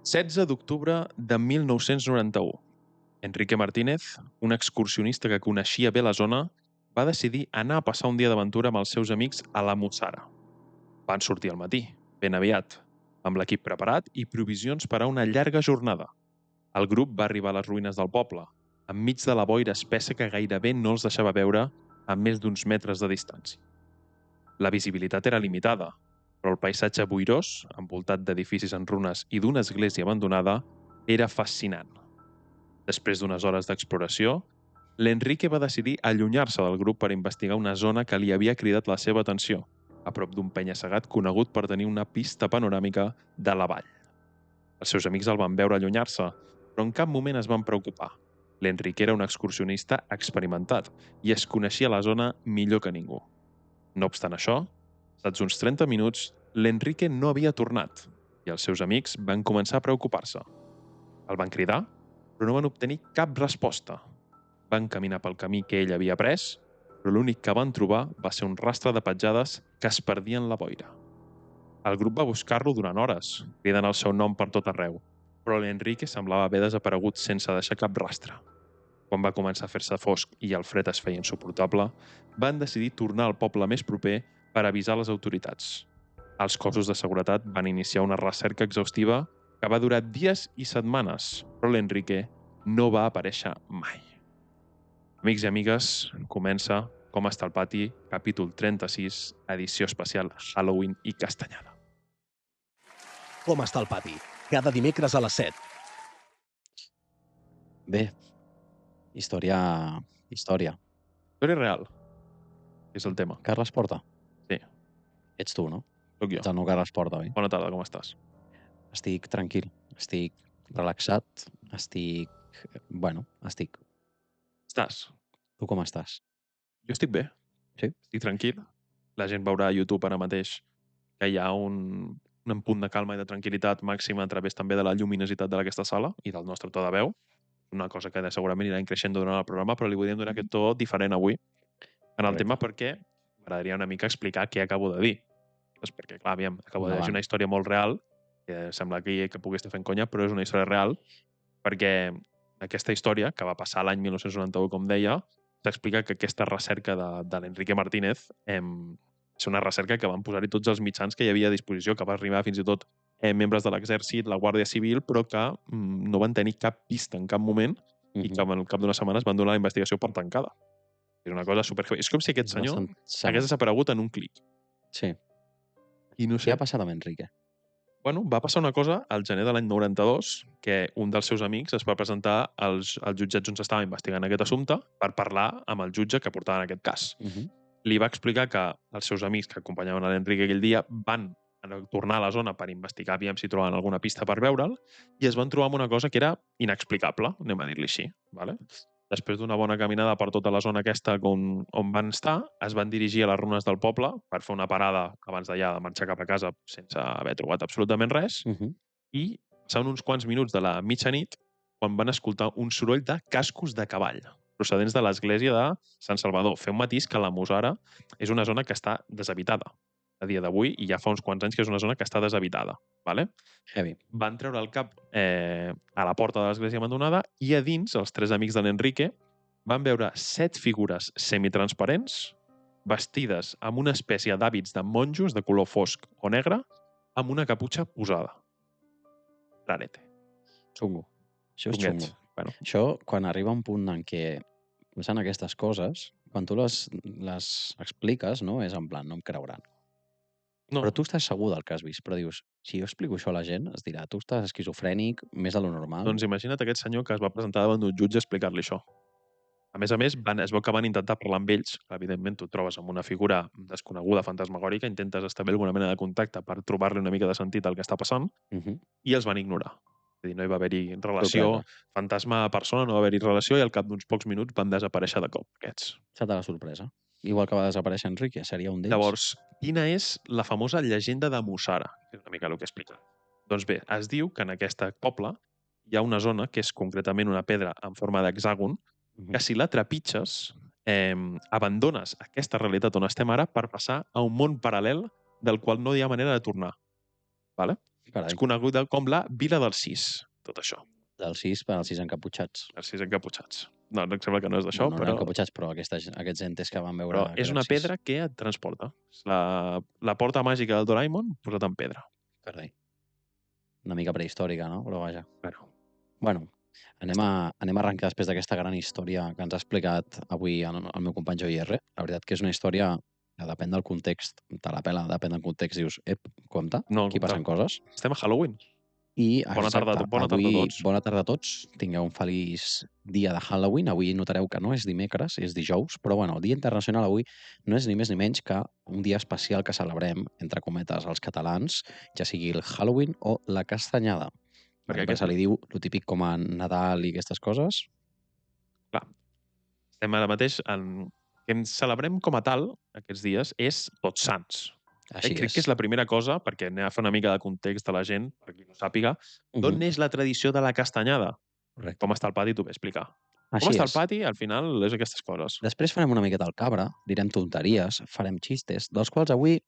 16 d'octubre de 1991. Enrique Martínez, un excursionista que coneixia bé la zona, va decidir anar a passar un dia d'aventura amb els seus amics a la Mussara. Van sortir al matí, ben aviat, amb l'equip preparat i provisions per a una llarga jornada. El grup va arribar a les ruïnes del poble, enmig de la boira espessa que gairebé no els deixava veure a més d'uns metres de distància. La visibilitat era limitada, però el paisatge boirós, envoltat d'edificis en runes i d'una església abandonada, era fascinant. Després d'unes hores d'exploració, l'Enrique va decidir allunyar-se del grup per investigar una zona que li havia cridat la seva atenció, a prop d'un penya-segat conegut per tenir una pista panoràmica de la vall. Els seus amics el van veure allunyar-se, però en cap moment es van preocupar. L'Enrique era un excursionista experimentat i es coneixia la zona millor que ningú. No obstant això, passats uns 30 minuts, l'Enrique no havia tornat i els seus amics van començar a preocupar-se. El van cridar, però no van obtenir cap resposta. Van caminar pel camí que ell havia pres, però l'únic que van trobar va ser un rastre de petjades que es perdien en la boira. El grup va buscar-lo durant hores, cridant el seu nom per tot arreu, però l'Enrique semblava haver desaparegut sense deixar cap rastre. Quan va començar a fer-se fosc i el fred es feia insuportable, van decidir tornar al poble més proper per avisar les autoritats. Els cossos de seguretat van iniciar una recerca exhaustiva que va durar dies i setmanes, però l'Enrique no va aparèixer mai. Amics i amigues, comença Com està el pati, capítol 36, edició especial Halloween i Castanyada. Com està el pati? Cada dimecres a les 7. Bé, història. Història real, és el tema. Carles Porta? Sí. Ets tu, no? Soc jo. Ets el nou Carles Porta, oi? Bona tarda, com estàs? Estic tranquil, estic relaxat, estic... Estàs? Tu com estàs? Jo estic bé. Sí? Estic tranquil. La gent veurà a YouTube ara mateix que hi ha un punt de calma i de tranquil·litat màxima a través també de la lluminositat d'aquesta sala i del nostre to de veu. Una cosa que segurament irà creixent durant el programa, però li volíem donar aquest to diferent avui en el tema perquè m'agradaria una mica explicar què acabo de dir. Perquè, clar, aviam, acabo de llegir una història molt real, que sembla que pugui estar fent conya, però és una història real, perquè aquesta història, que va passar l'any 1991, com deia, s'explica que aquesta recerca de l'Enrique Martínez és una recerca que van posar-hi tots els mitjans que hi havia a disposició, que va arribar fins i tot membres de l'exèrcit, la Guàrdia Civil, però que no van tenir cap pista en cap moment i que al cap d'unes setmanes van donar la investigació per tancada. És una cosa superheavy. És com si aquest senyor hagués desaparegut en un clic. Sí. I no sé. Què ha passat amb Enrique? Bueno, va passar una cosa al gener de l'any 92, que un dels seus amics es va presentar als jutjats on s'estava investigant aquest assumpte per parlar amb el jutge que portava en aquest cas. Li va explicar que els seus amics que acompanyaven a l'Enrique aquell dia van tornar a la zona per investigar aviam si trobaven alguna pista per veure'l i es van trobar amb una cosa que era inexplicable, anem a dir-li així. Vale? Després d'una bona caminada per tota la zona aquesta on van estar, es van dirigir a les runes del poble per fer una parada abans d'allà de marxar cap a casa sense haver trobat absolutament res i passaven uns quants minuts de la mitjanit quan van escoltar un soroll de cascos de cavall procedents de l'església de Sant Salvador. Fer un matís que la Mussara és una zona que està deshabitada a dia d'avui i ja fa uns quants anys que és una zona que està deshabitada. Vale? Heavy. Van treure el cap a la porta de l'església abandonada i a dins, els tres amics de l'Enrique van veure 7 figures semitransparents vestides amb una espècie d'hàbits de monjos de color fosc o negre amb una caputxa posada. Rarete. Xungo. Això és Xunguet. xungo. Bueno. Això, quan arriba un punt en què passen aquestes coses, quan tu les expliques, no? És en plan, no em creuran. No. Però tu estàs segur del que has vist, però dius, si jo explico això a la gent, es dirà, tu estàs esquizofrènic, més de lo normal. Doncs imagina't aquest senyor que es va presentar davant d'un jutge a explicar-li això. A més, es veu que van intentar parlar amb ells, evidentment tu et trobes amb una figura desconeguda, fantasmagòrica, intentes establir alguna mena de contacte per trobar-li una mica de sentit al que està passant, i els van ignorar. És a dir, no hi va haver-hi relació fantasma-persona, no va haver-hi relació, i al cap d'uns pocs minuts van desaparèixer de cop, aquests. Sota la sorpresa. Igual que va desaparèixer Enrique, seria un d'ells. Llavors, quina és la famosa llegenda de Mussara? És una mica el que explica. Doncs bé, es diu que en aquest poble hi ha una zona que és concretament una pedra en forma d'hexàgon, que si la trepitges, abandones aquesta realitat on estem ara per passar a un món paral·lel del qual no hi ha manera de tornar. Vale? Carai, És coneguda com la Vila dels Sis, tot això. dels 6 per als 6 encaputxats. Els sis encaputxats. No, em sembla que no és d'això, No eren encaputxats, però aquests entes que van veure però que és eren una 6. pedra que et transporta. És la porta màgica del Doraemon posat en pedra. Carai. Una mica prehistòrica, no? Però vaja. Bueno, Bueno, anem a arrencar després d'aquesta gran història que ens ha explicat avui el meu company Joey R. La veritat que és una història que depèn del context, te la pela, depèn del context, dius, compte, no, aquí passen coses. estem a Halloween. I Bona tarda a tots. Bona tarda a tots. Tingueu un feliç dia de Halloween. Avui notareu que no és dimecres, és dijous, però bueno, el Dia Internacional avui no és ni més ni menys que un dia especial que celebrem, entre cometes, els catalans, ja sigui el Halloween o la castanyada. Perquè se li diu el típic com a Nadal i aquestes coses. Clar, estem ara mateix que ens celebrem com a tal aquests dies és Tots Sants. Així Crec que és la primera cosa, perquè anem a fer una mica de context de la gent, per qui no sàpiga, d'on neix la tradició de la castanyada. Correcte. Com està el pati, t'ho vaig explicar. Així Com està és. el pati, al final, és aquestes coses. Després farem una miqueta al cabra, direm tonteries, farem xistes, dels quals avui,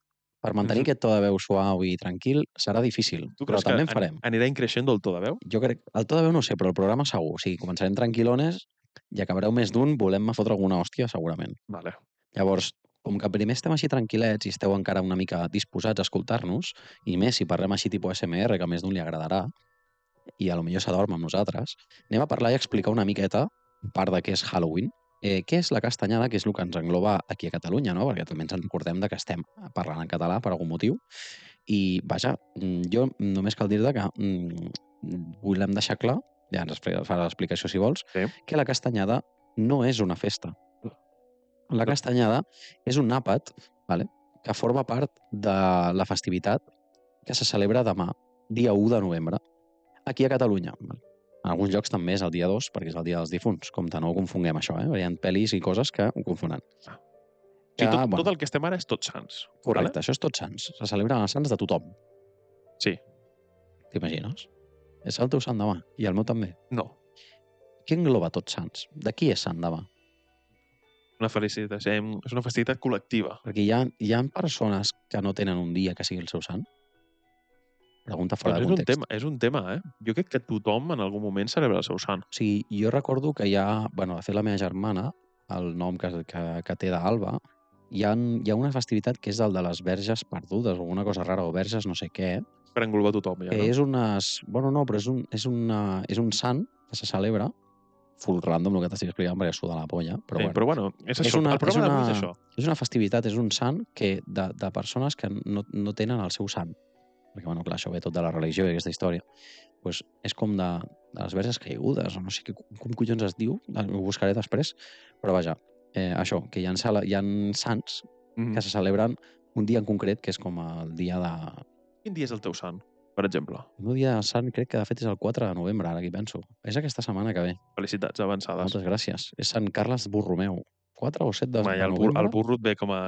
per mantenir aquest to de veu suau i tranquil, serà difícil, Tu però creus també en que farem. anirà increixent el to de veu? Jo crec, el to de veu no ho sé, però el programa segur. O sigui, començarem tranquil·lones i acabareu més d'un volent-me fotre alguna hòstia, segurament. Vale. Llavors, com que primer estem així tranquil·lets i esteu encara una mica disposats a escoltar-nos, i més si parlem així tipus SMR, que a més d'un li agradarà, i a lo millor s'adorm amb nosaltres, anem a parlar i explicar una miqueta, a part de què és Halloween, què és la castanyada, que és el que ens engloba aquí a Catalunya, no? Perquè també ens en recordem de que estem parlant en català per algun motiu. I, vaja, jo només cal dir-te que volem deixar clar, ja ens farà l'explicació si vols, Sí. que la castanyada no és una festa. La castanyada és un àpat, vale, que forma part de la festivitat que se celebra demà, dia 1 de novembre, aquí a Catalunya. En alguns llocs també és el dia 2, perquè és el dia dels difunts. Compte, no ho confonguem això, Hi ha pel·lis i coses que ho confonen. Sí, tot el que estem ara és Tots Sants. Correcte, Vale? això és Tots Sants. Se celebren els sants de tothom. Sí. T'imagines? És el teu sant demà, i el meu també. No. Què engloba Tots Sants? De qui és sant demà? Una felicitat, és una festivitat col·lectiva. Perquè hi ha persones que no tenen un dia que sigui el seu sant? Pregunta fora de context. És un tema. Jo crec que tothom en algun moment celebra el seu sant. O sigui, jo recordo que hi ha, de fet la meva germana, el nom que té d'Alba, hi ha una festivitat que és el de les verges perdudes, o alguna cosa rara, o verges no sé què. Per englobar tothom, ja, no? És unes... Bueno, no, però és un sant que se celebra, full random el que t'estic explicant, perquè suda la polla, però sí, bueno. Però bueno, és això. El programa d'avui és això. És una festivitat, és un sant que de persones que no tenen el seu sant. Perquè, bueno, clar, això ve tot de la religió i aquesta història. Pues és com de les verges caigudes, o no sé com collons es diu, ho buscaré després, però vaja, això, que hi ha sants que se celebren un dia en concret, que és com el dia de... Quin dia és el teu sant, per exemple? El meu dia de sant crec que de fet és el 4 de novembre, ara que hi penso. És aquesta setmana que ve. Felicitats avançades. Moltes gràcies. És Sant Carles Borromeu. 4 o 7 de novembre. El burro et ve com a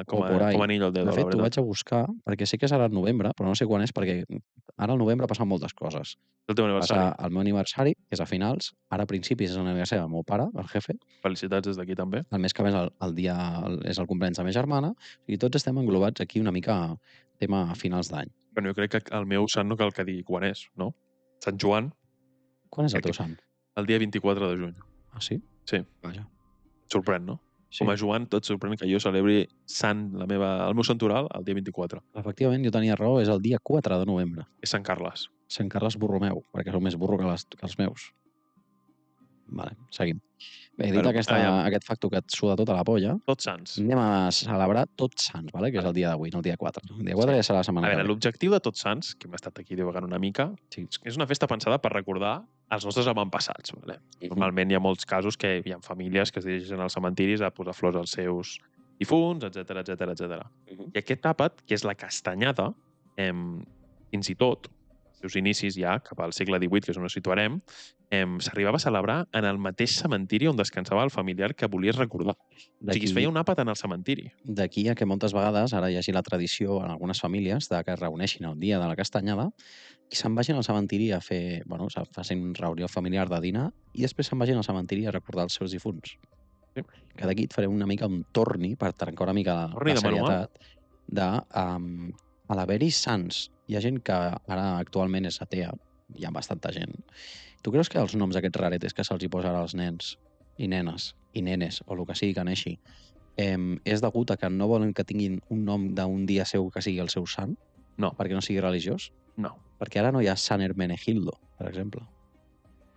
anillo al dedo, de fet, la t'ho veritat. vaig a buscar, perquè sé que serà el novembre, però no sé quan és, perquè ara al novembre passen moltes coses. El teu aniversari. Passa el meu aniversari, que és a finals, ara a principis és l'aniversari del meu pare, el jefe. Felicitats des d'aquí també. El mes que ve el dia és el compleanys de la meva germana, i tots estem englobats aquí una mica tema a finals d'any. Bueno, jo crec que el meu sant no cal que digui quan és, no? Sant Joan. Quan és el teu sant? El dia 24 de juny. Ah, sí? Sí. Vaja. Sorprèn, no? Sí. Com a Joan, tot sorprèn que jo celebri sant, el meu santoral, el dia 24. Efectivament, jo tenia raó, és el dia 4 de novembre. És Sant Carles. Sant Carles Borromeu, perquè sou més burro que els meus. Vale, seguim. Bé, dit aquest facto que et suda tota la polla, Tots Sants. anem a celebrar Tots Sants, vale? Que és el dia d'avui, no el dia 4. El dia 4 ja serà la setmana que ve. L'objectiu de Tots Sants, que hem estat aquí divagant una mica, és una festa pensada per recordar els nostres avantpassats. Vale? Normalment hi ha molts casos que hi ha famílies que es dirigeixen als cementiris a posar flors als seus difunts, etc etc. I aquest àpat, que és la castanyada, fins i tot, als seus inicis ja, cap al segle XVIII, que és on ens situarem, s'arribava a celebrar en el mateix cementiri on descansava el familiar que volies recordar. O sigui, es feia un àpat en el cementiri. D'aquí a que moltes vegades ara hi hagi la tradició en algunes famílies de que es reuneixin el dia de la castanyada i se'n vagin al cementiri a fer, facin una reunió familiar de dinar i després se'n vagin al cementiri a recordar els seus difunts. Sí. Que d'aquí et faré una mica un torni per trencar una mica la serietat de a l'haver-hi sants hi ha gent que ara actualment és atea, hi ha bastanta gent. Tu creus que els noms aquests raretes que se'ls hi posa ara als nens i nenes i nenes, o el que sigui que neixi, és degut a que no volen que tinguin un nom d'un dia seu que sigui el seu sant, No, perquè no sigui religiós? no. Perquè ara no hi ha Sant Hermenegildo, per exemple.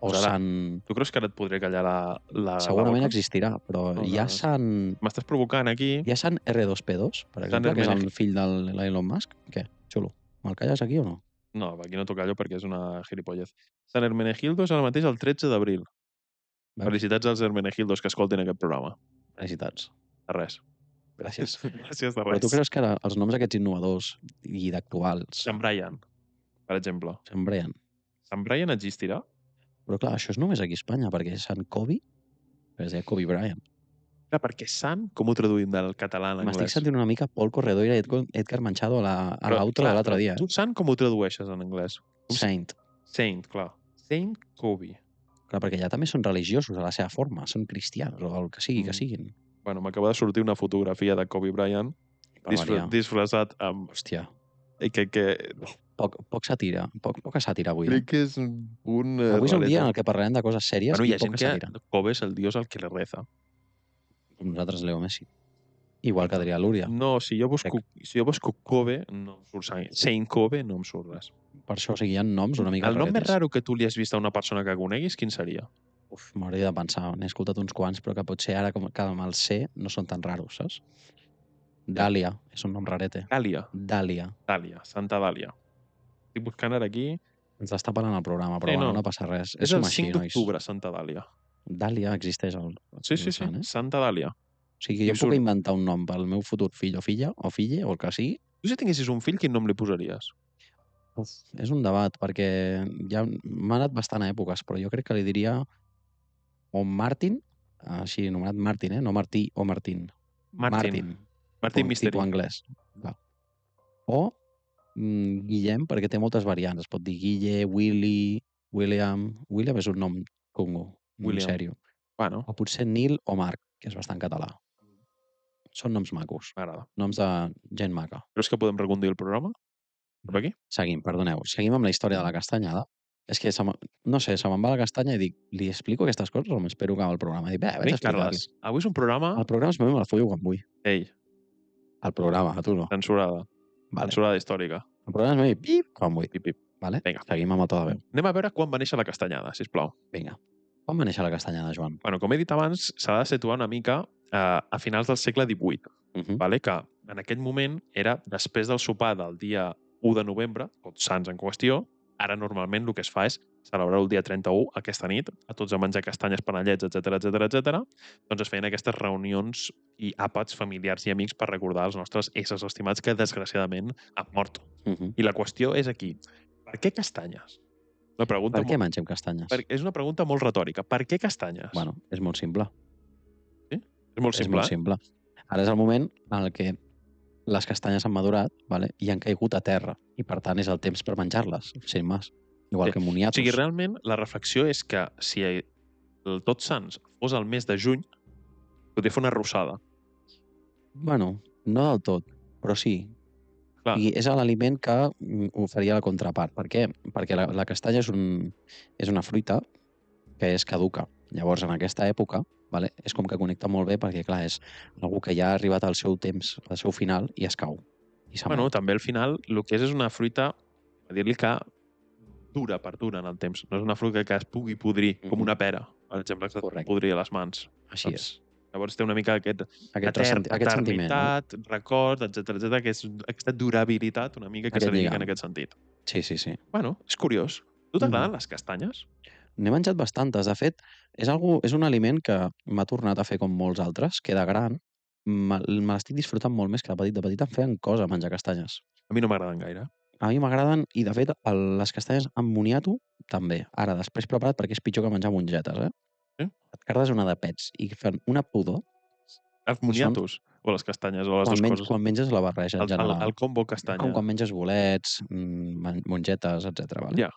O Pues ara, Sant... Tu creus que ara et podré callar la Segurament boca? existirà, però No, hi ha no. Sant... M'estàs provocant aquí. Hi ha Sant R2P2, per exemple, que és el fill de l'Elon Musk. Què? Xulo. Me'l calles aquí o no? No, aquí no t'ho callo perquè és una gilipollez. Sant Hermenegildo és ara mateix el 13 d'abril. Veus? Felicitats als Hermenegildos que escoltin aquest programa. Felicitats. De res. Gràcies. Gràcies de Però res. tu creus que ara els noms aquests innovadors i d'actuals... Sant Brian, per exemple. Sant Brian. Sant Brian existirà? Però clar, això és només aquí a Espanya, perquè Sant Kobe, que es deia Kobe Bryant. Clar, perquè Sant, com ho traduïm del català a l'anglès? M'estic sentint una mica Paul Corredor i Edgar Manchado a l'auto de l'altre dia. Tu Sant com ho tradueixes en anglès? Saint. Saint, clar. Saint Kobe. Clar, perquè ja també són religiosos a la seva forma, són cristians o el que sigui que siguin. Bueno, m'acaba de sortir una fotografia de Kobe Bryant disfressat amb... Hòstia. Que Poc sàtira, poca sàtira avui. crec que és un... Avui és un dia en el que parlarem de coses sèries Bueno, i hi ha gent poca que sàtira. Kobe és el dios al que le reza. Com nosaltres, Leo Messi. Igual que Adrià Lúria. No, si jo busco Kobe, no em surt Saint Kobe, no em surt res. Per això, o sigui, hi ha noms una mica El nom més raretes. raro que tu li has vist a una persona que coneguis, quin seria? Uf, m'hauria de pensar, n'he escoltat uns quants, però que potser ara, com que amb el C, no són tan raros, saps? Dàlia, és un nom rarete. Dàlia. Dàlia. Dàlia, Santa Dàlia. Estic buscant ara aquí. Ens està parlant el programa, però Sí, bueno, no. no passa res. És som el així, 5 nois. d'octubre, Santa Dàlia. Dàlia existeix al Sí, sant, eh? Santa Dàlia. O sigui, jo I puc surt- inventar un nom pel meu futur fill o filla, o filla, o el que sigui. Tu si tinguessis un fill, quin nom li posaries? Uf, és un debat, perquè ja m'ha anat bastant a èpoques, però jo crec que li diria o Martin, així anomenat Martin, no Martí o Martin. Martin com Misteri. tipus anglès. Clar. O Guillem, perquè té moltes variants. Es pot dir Guille, Willy, William... William és un nom congo, William. en sèrio. Bueno, O potser Nil o Marc, que és bastant català. Són noms macos, m'agrada. noms de gent maca. Creus que podem reconduir el programa? Per aquí? Seguim, perdoneu. Seguim amb la història de la castanyada. És que, no sé, se me'n va la castanya i dic, li explico aquestes coses o m'espero que amb el programa? Dic, vaig Ei, explicar-li. Carles, avui és un programa... El programa és meu i me la follo quan vull. Ei, El programa, a tu no. censurada. Vale. Censurada històrica. El programa és meu i pip, quan vull. Pip, pip. Vale? Vinga. Seguim amb el to de veu. Anem a veure quan va néixer la castanyada, sisplau. Vinga. Quan va néixer la castanyada, Joan? Bueno, com he dit abans, s'ha de situar una mica a finals del segle XVIII, vale? Que en aquell moment era després del sopar del dia 1 de novembre, tots sants en qüestió. Ara normalment el que es fa és celebrar el dia 31, aquesta nit, a tots a menjar castanyes, panellets, etc. Doncs es feien aquestes reunions i àpats familiars i amics per recordar els nostres éssers estimats que desgraciadament han mort. I la qüestió és aquí. Per què castanyes? Una pregunta Per què mengem castanyes? És una pregunta molt retòrica. Per què castanyes? Bueno, és molt simple. És molt simple, És molt simple. Ara és el moment en el que les castanyes han madurat, vale? I han caigut a terra. I per tant és el temps per menjar-les, sin més. Igual que O moniatos. sigui, realment, la reflexió és que si el Tots Sants fos el mes de juny, podria fer una arrossada. Bueno, no del tot, però sí. Clar. I és l'aliment que oferia la contrapart. Per què? Perquè la castanya és una fruita que és caduca. Llavors, en aquesta època, vale, és com que connecta molt bé perquè, clar, és algú que ja ha arribat al seu temps, al seu final, i es cau. I se'n Bueno, va. també al final, el que és una fruita, a dir-li que perdura en el temps. No és una fruita que es pugui podrir, com una pera, per exemple, que es Correcte. podria a les mans. Així saps? és. Llavors té una mica aquest Aquest sentiment. No? eternitat, record, etc, que és aquesta durabilitat una mica que Aquest se li diu en lligam. aquest sentit. Sí, sí, sí. Bueno, és curiós. Tu t'agraden les castanyes? N'he menjat bastantes. De fet, és un aliment que m'ha tornat a fer com molts altres, que de gran me l'estic disfrutant molt més que de petit. De petit em feien cosa menjar castanyes. A mi no m'agraden gaire. A mi m'agraden, i de fet, les castanyes amb moniato també. Ara, després preparat perquè és pitjor que menjar mongetes, eh? Sí? Et cardes una de pets i fan una pudor Els moniatos o les castanyes o les dues coses. quan menges la barreja en general. El combo castanya. Com quan menges bolets, mongetes, etc. Vale? Ja.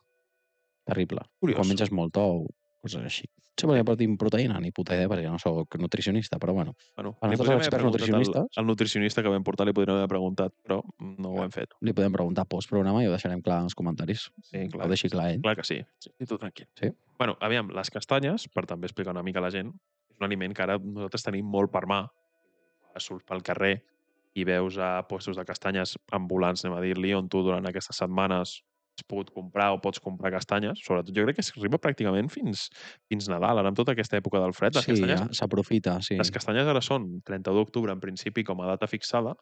Terrible. Curiós. Quan menges molt tou. Coses així. Potser portin proteïna, ni puta idea, perquè no soc nutricionista, però bueno. Bueno, Els li nostres podríem haver experts preguntat nutricionistes al nutricionista que vam portar, li podríem haver preguntat, però no ho hem fet. li podem preguntar post-programa i ho deixarem clar en els comentaris. Sí, Ho deixi clar ell. Clar que sí. I tu tranquil. Sí. Bueno, aviam, les castanyes, per també explicar una mica a la gent, és un aliment que ara nosaltres tenim molt per mà. Surts pel carrer i veus a puestos de castanyes ambulants, anem a dir-li, on tu durant aquestes setmanes has pogut comprar o pots comprar castanyes. Sobretot, jo crec que s'arriba pràcticament fins Nadal, ara amb tota aquesta època del fred. Les Sí, castanyes, ja s'aprofita, sí. les castanyes ara són 31 d'octubre, en principi, com a data fixada,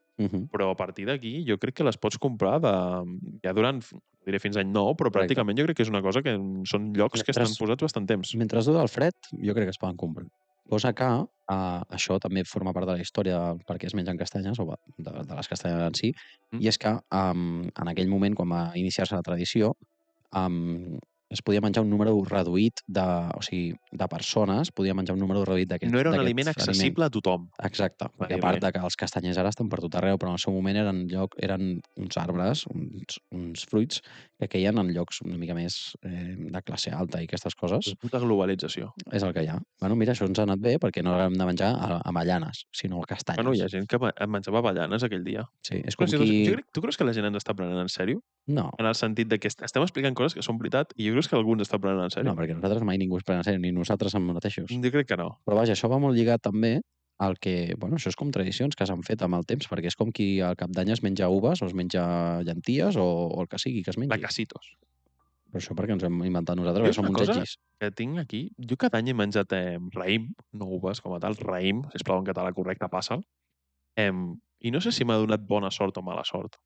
però a partir d'aquí jo crec que les pots comprar ja durant, diré fins any nou, però Correcte. pràcticament jo crec que és una cosa que són llocs que estan Mentre- posats bastant temps. Mentre dura el fred, jo crec que es poden comprar. Cosa que això també forma part de la història perquè es mengen castanyes, o de les castanyes en si, i és que en aquell moment, quan va iniciar-se la tradició, es podia menjar un número reduït de persones, podia menjar un número reduït d'aquests No era un d'aquest aliment accessible a tothom. Exacte, perquè a dir-li. part de que els castanyers ara estan per tot arreu, però en el seu moment eren uns arbres, uns fruits que queien en llocs una mica més de classe alta i aquestes coses. La puta globalització. És el que hi ha. Bueno, mira, això ens ha anat bé perquè no hem de menjar avellanes, sinó castanyes. Bueno, hi ha gent que menjava avellanes aquell dia. Sí, és Però com si qui... tu creus que la gent ens està prenent en sèrio? No, En el sentit de que estem explicant coses que són veritat i jo crec que algú ens està prenent en sèrio. no, perquè nosaltres mai ningú es pren en sèrio, ni nosaltres amb mateixos. Jo crec que no. Però vaja, això va molt lligat també al que... Bueno, això és com tradicions que s'han fet amb el temps, perquè és com qui al cap d'any es menja uves o es menja llenties o el que sigui que es mengi. La casitos. Però això perquè ens hem inventat nosaltres, Jo que som una uns cosa etgis. que tinc aquí, jo cada any he menjat raïm, no uves com a tal, raïm, sisplau, en català correcte, passa'l. I no sé si m'ha donat bona sort o mala sort.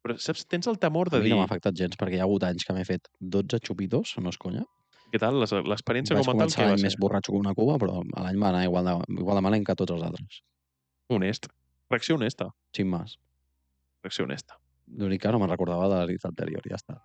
Però saps, tens el temor A de mi dir no m'ha afectat gens, perquè hi ha hagut anys que m'he fet 12 xupitos, no és conya. què tal l'experiència Vaig com a tal, començar què va l'any ser? més borratxo que una cuba, però l'any va anar igual de malent que tots els altres. Honest. Reacció honesta. Sin más. Reacció honesta. L'únic que no me'n recordava de la nit anterior, ja està.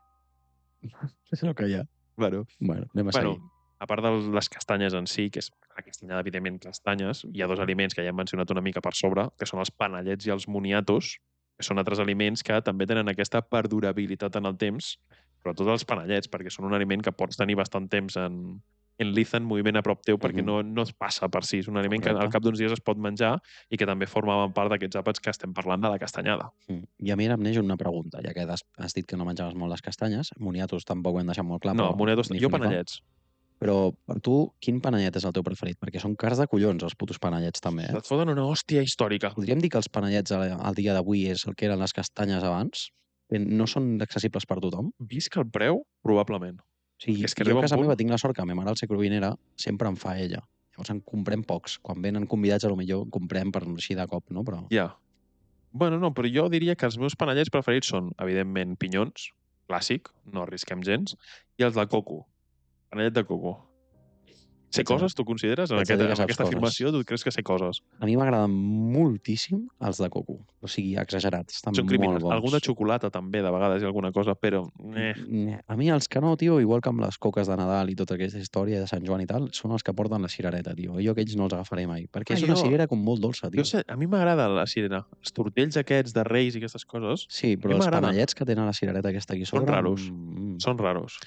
És el que hi ha. Bueno, Anem a seguir. a part de les castanyes en si, que és la castanyada, evidentment, castanyes, hi ha dos aliments que ja hem mencionat una mica per sobre, que són els panellets i els moniatos, que són altres aliments que també tenen aquesta perdurabilitat en el temps, però tots els panellets, perquè són un aliment que pots tenir bastant temps en liza, en moviment a prop teu, perquè no es passa per si. És un aliment que al cap d'uns dies es pot menjar i que també formaven part d'aquests àpats que estem parlant de la castanyada. I a mi ara em neix una pregunta, ja que has dit que no menjaves molt les castanyes, moniatos tampoc ho hem deixat molt clar. No, però moniatos, ni jo fu ni fa. panellets. Però per tu, quin panellet és el teu preferit? Perquè són cars de collons, els putos panellets, també, eh? Et foten una hòstia històrica. Podríem dir que els panellets al dia d'avui és el que eren les castanyes abans? Que no són accessibles per tothom? Visc el preu, probablement. Sí, És que jo arriba a un casa punt- meva tinc la sort que a ma mare al segle XX sempre en fa ella. Llavors en comprem pocs. Quan venen convidats, a lo millor en comprem per així de cop, no? Però Ja. Bueno, no, però jo diria que els meus panellets preferits són, evidentment, pinyons, clàssic, no arrisquem gens, i els de coco. Panellet de coco. Sé Vaig a- coses, tu consideres? En vaig a dir que aquesta saps coses. afirmació, tu creus que sé coses? a mi m'agraden moltíssim els de coco. O sigui, exagerats. Estan Són molt criminals. bons. Algun de xocolata també, de vegades, hi ha alguna cosa, però... A mi els que no, tio, igual que amb les coques de Nadal i tota aquesta història de Sant Joan i tal, són els que porten la cirereta, tio. Jo aquells no els agafaré mai. Perquè és una jo- cirera com molt dolça, tio. Jo sé, a mi m'agrada la sirena. Els tortells aquests de reis i aquestes coses Sí, però mi els m'agraden. panellets que tenen la cirereta aquesta aquí Són sobre... raros. mm, són raros.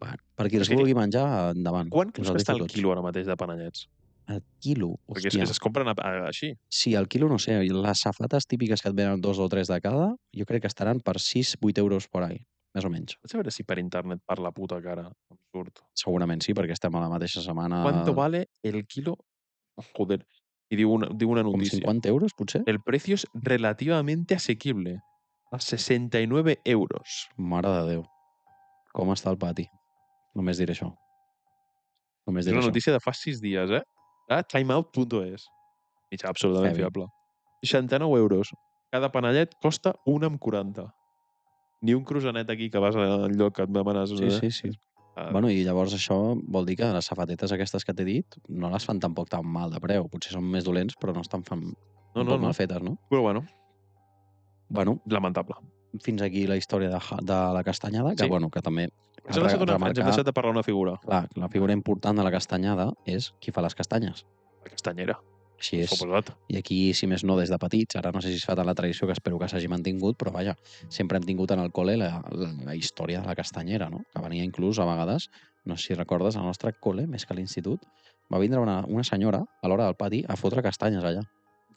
bueno, per qui els Sí. vulgui menjar, endavant. Quan creus Us que els està deixo el tots. quilo ara mateix de panellets? El quilo, Perquè hòstia. es compren així. Sí, el quilo no sé. Les safates típiques que et venen 2 o 3 de cada, jo crec que estaran per 6-8 euros por ahí, més o menys. Vaig a veure si per internet per la puta cara em surt. Segurament sí, perquè estem a la mateixa setmana... ¿Cuánto vale el kilo? Joder. Y digo una Com noticia. 50 euros, potser? El precio es relativamente asequible. A 69 euros. Mare de Déu. Com està el pati? Només diré això. Només És diré una això. notícia de fa 6 dies, eh? A timeout.es. Mitjà absolutament Heavy. fiable. 69 euros. Cada panellet costa 1,40. Ni un cruzanet aquí que vas al lloc que et demanes... Sí. Bueno, i llavors això vol dir que les safatetes aquestes que t'he dit no les fan tampoc tan mal de preu. Potser són més dolents, però no estan fan tampoc mal fetes, no? Però bueno, Bueno, lamentable. fins aquí la història de la castanyada, que, Sí. bueno, que també... Ens hem deixat de parlar una figura. Clar, la figura important de la castanyada és qui fa les castanyes. La castanyera. Així és. Suposat. I aquí, si més no, des de petits, ara no sé si es fa tant la tradició, que espero que s'hagi mantingut, però vaja, sempre hem tingut en el col·le la història de la castanyera, no? Que venia inclús, a vegades, no sé si recordes, al nostre col·le, més que a l'institut, va vindre una senyora a l'hora del pati a fotre castanyes allà.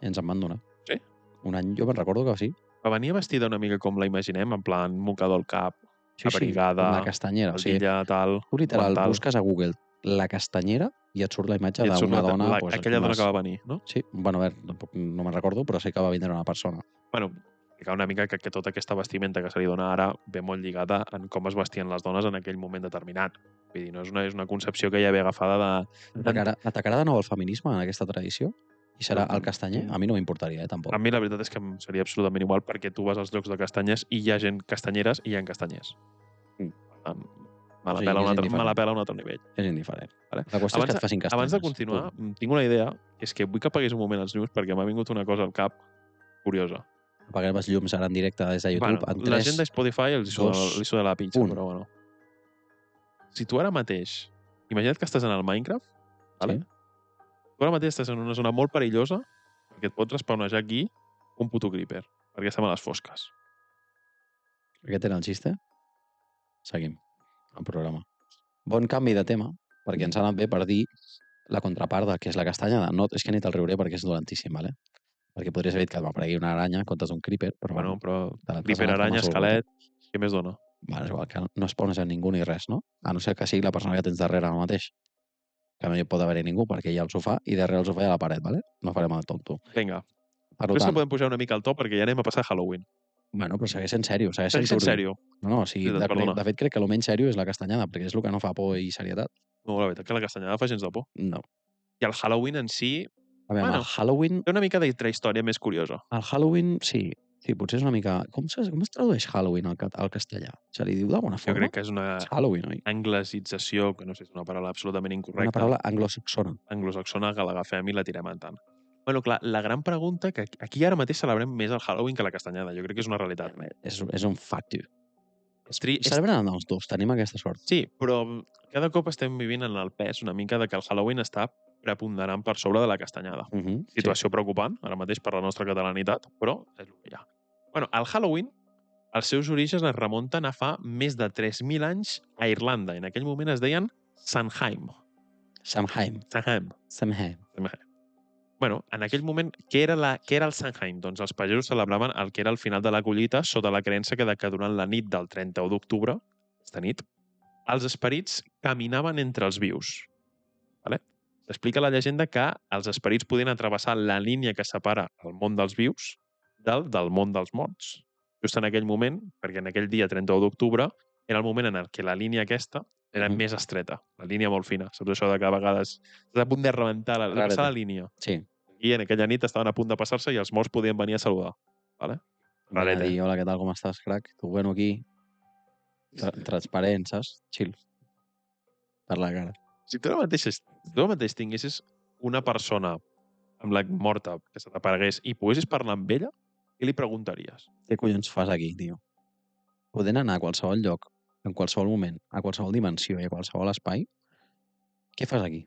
I ens en van donar. Sí? Un any, jo me'n recordo que sí. Però venia vestida una mica com la imaginem, en plan mocador al cap, Sí, abrigada, com la castanyera. O sigui, faldilla, tal, tu literal guantal. busques a Google la castanyera i et surt la imatge I et surt d'una dona... aquella dona que va venir, no? Sí, bueno, a veure, tampoc no me'n recordo, però sé que va vindre una persona. Bueno, explicar una mica que tota aquesta vestimenta que se li dona ara ve molt lligada en com es vestien les dones en aquell moment determinat. Vull dir, no és una concepció que ja ve agafada de... Atacarà de nou el feminisme en aquesta tradició? I serà el castanyer? A mi no m'importaria, tampoc. A mi la veritat és que em seria absolutament igual perquè tu vas als llocs de castanyers i hi ha gent castanyeres i hi ha castanyers. Me la pela a un altre nivell. És indiferent. Vale? La qüestió és que et facin castanyes. Abans de continuar, tinc una idea, que és que vull que apaguis un moment els llums perquè m'ha vingut una cosa al cap curiosa. Apaguem els llums ara en directe des de YouTube. Bueno, en 3, la gent de Spotify els hi suda la pitxa, 1. però bueno. Si tu ara mateix... Imagina't que estàs en el Minecraft, vale? Sí. Tu ara mateix estàs en una zona molt perillosa perquè et pot respawnejar aquí un puto creeper, perquè estem a les fosques. Aquest era el xiste? Seguim el programa. Bon canvi de tema, perquè ens ha anat bé per dir la contrapart del que és la castanya. No, és que ni te'l riuré perquè és dolentíssim, vale? Perquè podries haver dit que m'aparegui una aranya en comptes d'un creeper, però Bueno, però t'has creeper, anat com a aranya, solvent. esquelet, què més dona? Vale, és igual, que no spawneja ningú ni res, no? A no ser que sigui la persona que tens darrere ara mateix. Que no hi pot haver ningú, perquè hi ha el sofà i darrere el sofà hi ha la paret, vale? No farem el tonto. Vinga. Per Crec que tant, podem pujar una mica el to perquè ja anem a passar Halloween. bueno, però segueix sent sèrio, segueix sent Segueix en turbio. sèrio. No, o sigui, Perdona. de fet crec que el menys sèrio és la castanyada, perquè és el que no fa por i serietat. No, la veritat que la castanyada fa gens de por. No. I el Halloween en si A veure, Bueno. el Halloween... té una mica d'intrahistòria més curiosa. El Halloween, sí. Sí, potser és una mica... Com es tradueix Halloween al castellà? Se li diu d'alguna Jo forma? crec que és una És Halloween, oi? anglesització, que no sé si és una paraula absolutament incorrecta. Una paraula anglosaxona. Anglosaxona que l'agafem i la tirem en tant. Bueno, clar, la gran pregunta, que aquí ara mateix celebrem més el Halloween que la castanyada. Jo crec que és una realitat. És un fact, tio. És Celebren els dos, tenim aquesta sort. Sí, però cada cop estem vivint en el pes una mica de que el Halloween està preponderant per sobre de la castanyada. Situació preocupant, ara mateix per la nostra catalanitat, però és el que hi ha. Bueno, el Halloween, els seus orígens es remunten a fa més de 3.000 anys a Irlanda. En aquell moment es deien Samhain. Samhain. Bueno, en aquell moment, què era el Samhain? Doncs els pagesos celebraven el que era el final de la collita sota la creença que durant la nit del 31 d'octubre, aquesta nit, els esperits caminaven entre els vius. Vale? S'explica la llegenda que els esperits podien atravessar la línia que separa el món dels vius del món dels morts. Just en aquell moment, perquè en aquell dia 31 d'octubre, era el moment en el què la línia aquesta era més estreta, la línia molt fina. Saps això de que a vegades estàs a punt de rebentar, de passar la línia. Sí. I en aquella nit estaven a punt de passar-se i els morts podien venir a saludar. Vale? Van a dir, hola, què tal, com estàs, crac? Tu bueno aquí. Transparent, saps? Chill. Per la cara. Si tu ara mateix tinguessis una persona amb la morta que se t'aparegués i poguessis parlar amb ella, què li preguntaries? Què collons fas aquí, tio? Podent anar a qualsevol lloc, en qualsevol moment, a qualsevol dimensió i a qualsevol espai, què fas aquí?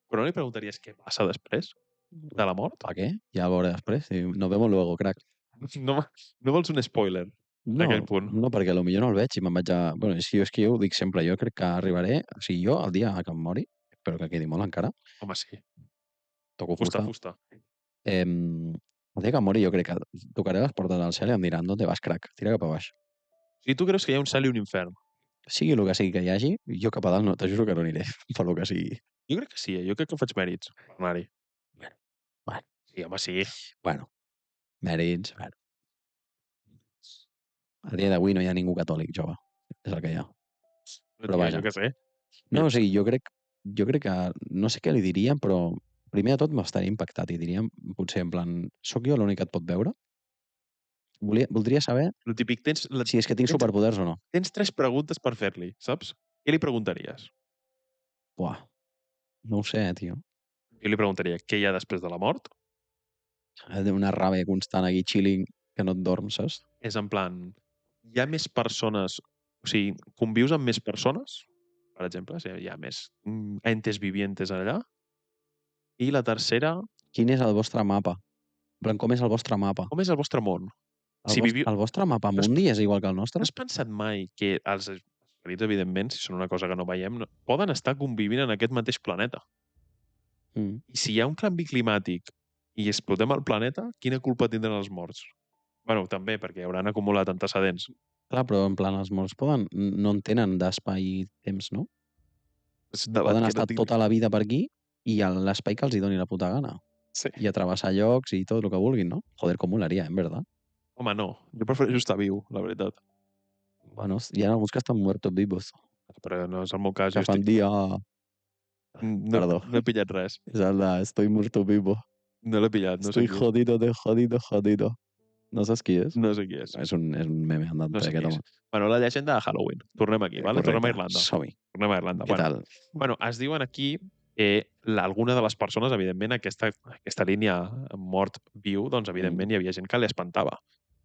Però no li preguntaries què passa després de la mort? Per què? Ja ho veuré després. Nos vemos luego, crac. No vols un spoiler en aquell punt? No, perquè potser no el veig i me'n vaig a... Bueno, és que jo ho dic sempre, jo crec que arribaré... O sigui, jo el dia que em mori, espero que quedi molt encara. Home, sí. Toco fusta. El dia que em mori jo crec que tocaré les portes del cel i em diran, ¿dónde vas, crac? Tira cap a baix. Si tu creus que hi ha un cel i un infern? Sigui el que sigui que hi hagi, jo cap a dalt no, te juro que no aniré, per lo que sigui. Jo crec que sí, jo crec que faig mèrits per anar-hi. Bueno. Sí, home, sí. Bueno, mèrits, bueno. A dia d'avui no hi ha ningú catòlic, jove. És el que hi ha. Però vaja. Jo què sé. No, o sigui, jo crec que... No sé què li diríem, però primer de tot m'estaria impactat i diríem, potser en plan, soc jo l'únic que et pot veure? Voldria saber el típic, si és que tinc superpoders o no. Tens 3 preguntes per fer-li, saps? Què li preguntaries? Buah, no ho sé, tio. Jo li preguntaria què hi ha després de la mort. Una ràbia constant aquí, chilling, que no et dorms, saps? És en plan, hi ha més persones, o sigui, convius amb més persones, per exemple, si hi ha més entes vivientes allà. I la tercera... Quin és el vostre mapa? En plan, com és el vostre mapa? Com és el vostre món? El vostre mapa mundi és igual que el nostre? No has pensat mai que esperits, evidentment, si són una cosa que no veiem, poden estar convivint en aquest mateix planeta. I si hi ha un canvi climàtic i explotem el planeta, quina culpa tindran els morts? Bueno, també, perquè hauran acumulat antecedents. Clar, però en plan, els morts no en tenen d'espai i temps, no? És un debat Poden que estar no tinc... tota la vida per aquí i a l'espai que els hi doni la puta gana. Sí. I a travessar llocs i tot el que vulguin, no? Joder, com molaria, en verdad. Home, no. Jo prefereixo estar viu, la veritat. Bueno, hi ha alguns que estan muertos vivos. Però no és el meu cas. Que fan dia... Perdó. No he pillat res. És el de estoy muerto vivo. No l'he pillat, no Estoy sé qui és. jodido de jodido, jodido. No saps qui és? No sé qui és. És un meme andante, No sé qui aquest és. home. Bueno, la llegenda de Halloween. Tornem aquí, vale? Tornem a Irlanda. Som-hi. Tornem a Irlanda. Què tal? Bueno, es diuen aquí que alguna de les persones, evidentment, aquesta línia mort-viu, doncs, evidentment, hi havia gent que l'espantava.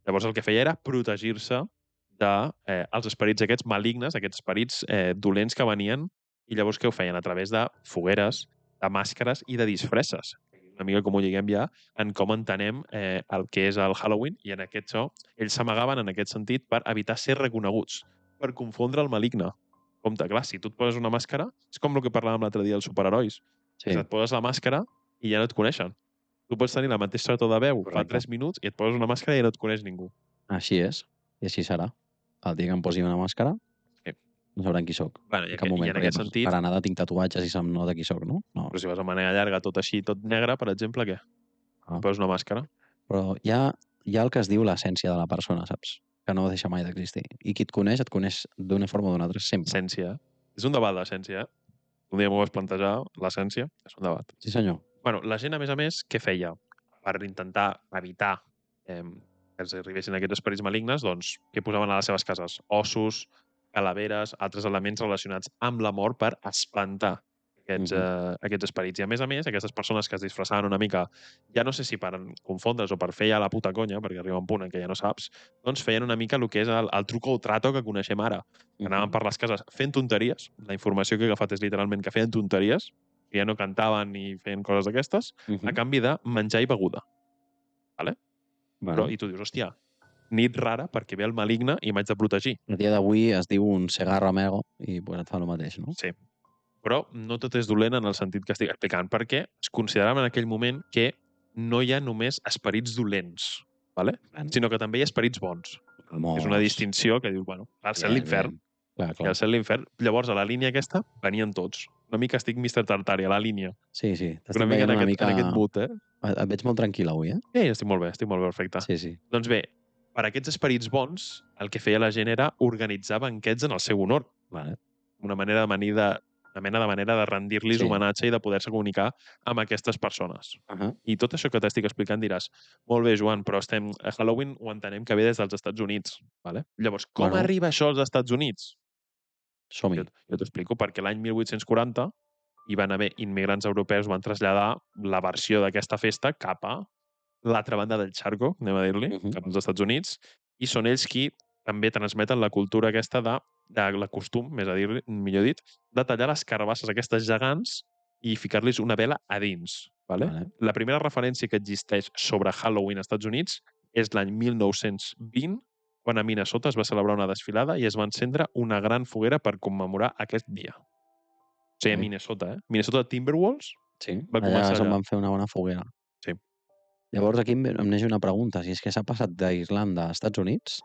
Llavors, el que feia era protegir-se dels esperits aquests malignes, aquests esperits dolents que venien, i llavors què ho feien? A través de fogueres, de màscares i de disfresses. Una mica com ho lliguem ja en com entenem el que és el Halloween, i en aquest so, ells s'amagaven en aquest sentit per evitar ser reconeguts, per confondre el maligne. Compte, clar, si tu et poses una màscara, és com el que parlàvem l'altre dia dels superherois. Sí. Et poses la màscara i ja no et coneixen. Tu pots tenir la mateixa to de veu fa 3 minuts i et poses una màscara i ja no et coneix ningú. Així és. I així serà. El dia que em posi una màscara, Sí. no sabran qui sóc. Bueno, En cap moment. I en aquest sentit... Per anar de tinc tatuatges i se'm nota qui sóc, no? No. Però si vas a manera llarga, tot així, tot negre, per exemple, què? Et poses una màscara. Però hi ha el que es diu l'essència de la persona, saps? Que no deixa mai d'existir. I qui et coneix d'una forma o d'una altra, sempre. Essència. És un debat, l'essència, Un dia m'ho vas plantejar, l'essència, és un debat. Sí, senyor. Bueno, la gent, a més, què feia? Per intentar evitar que els arribessin aquests esperits malignes, doncs, què posaven a les seves cases? Ossos, calaveres, altres elements relacionats amb la mort per espantar aquests esperits. I, a més, aquestes persones que es disfressaven una mica, ja no sé si per confondre's o per fer ja la puta conya, perquè arriba un punt en què ja no saps, doncs feien una mica el que és el truco o trato que coneixem ara. Anaven per les cases fent tonteries. La informació que he agafat és literalment que feien tonteries, que ja no cantaven ni feien coses d'aquestes, a canvi de menjar i beguda. Vale? Bueno. Però, i tu dius, hòstia, nit rara perquè ve el maligne i m'haig de protegir. El dia d'avui es diu un cigarro amigo i pues, et fa el mateix, no? Sí. Però no tot és dolent en el sentit que estic explicant, perquè es considerava en aquell moment que no hi ha només esperits dolents, vale? Sinó que també hi ha esperits bons. És una distinció que dius, bueno, al cel l'infern. I al cel l'infern. Llavors, a la línia aquesta, venien tots. Una mica estic Mr. Tartari, a la línia. Sí, sí. Una mica en aquest mood, Et veig molt tranquil avui, eh? Sí, estic molt bé, perfecte. Sí, sí. Doncs bé, per aquests esperits bons, el que feia la gent era organitzar banquets en el seu honor. Vale. Una mena de manera de rendir-los homenatge i de poder-se comunicar amb aquestes persones. I tot això que t'estic explicant diràs, molt bé, Joan, però Halloween ho entenem que ve des dels Estats Units. Vale? Llavors, com arriba això als Estats Units? Som-hi. Jo t'explico, perquè l'any 1840 hi van haver immigrants europeus, van traslladar la versió d'aquesta festa cap a l'altra banda del charco, anem a dir-li, cap als Estats Units, i són ells qui també transmeten la cultura aquesta de la costum, millor dit, de tallar les carbasses aquestes gegants i ficar-los una vela a dins. Vale? La primera referència que existeix sobre Halloween als Estats Units és l'any 1920, quan a Minnesota es va celebrar una desfilada i es va encendre una gran foguera per commemorar aquest dia. O sigui, a Minnesota, Minnesota Timberwolves va començar allà. Van fer una bona foguera. Sí. Llavors aquí em neix una pregunta. Si és que s'ha passat d'Irlanda a Estats Units,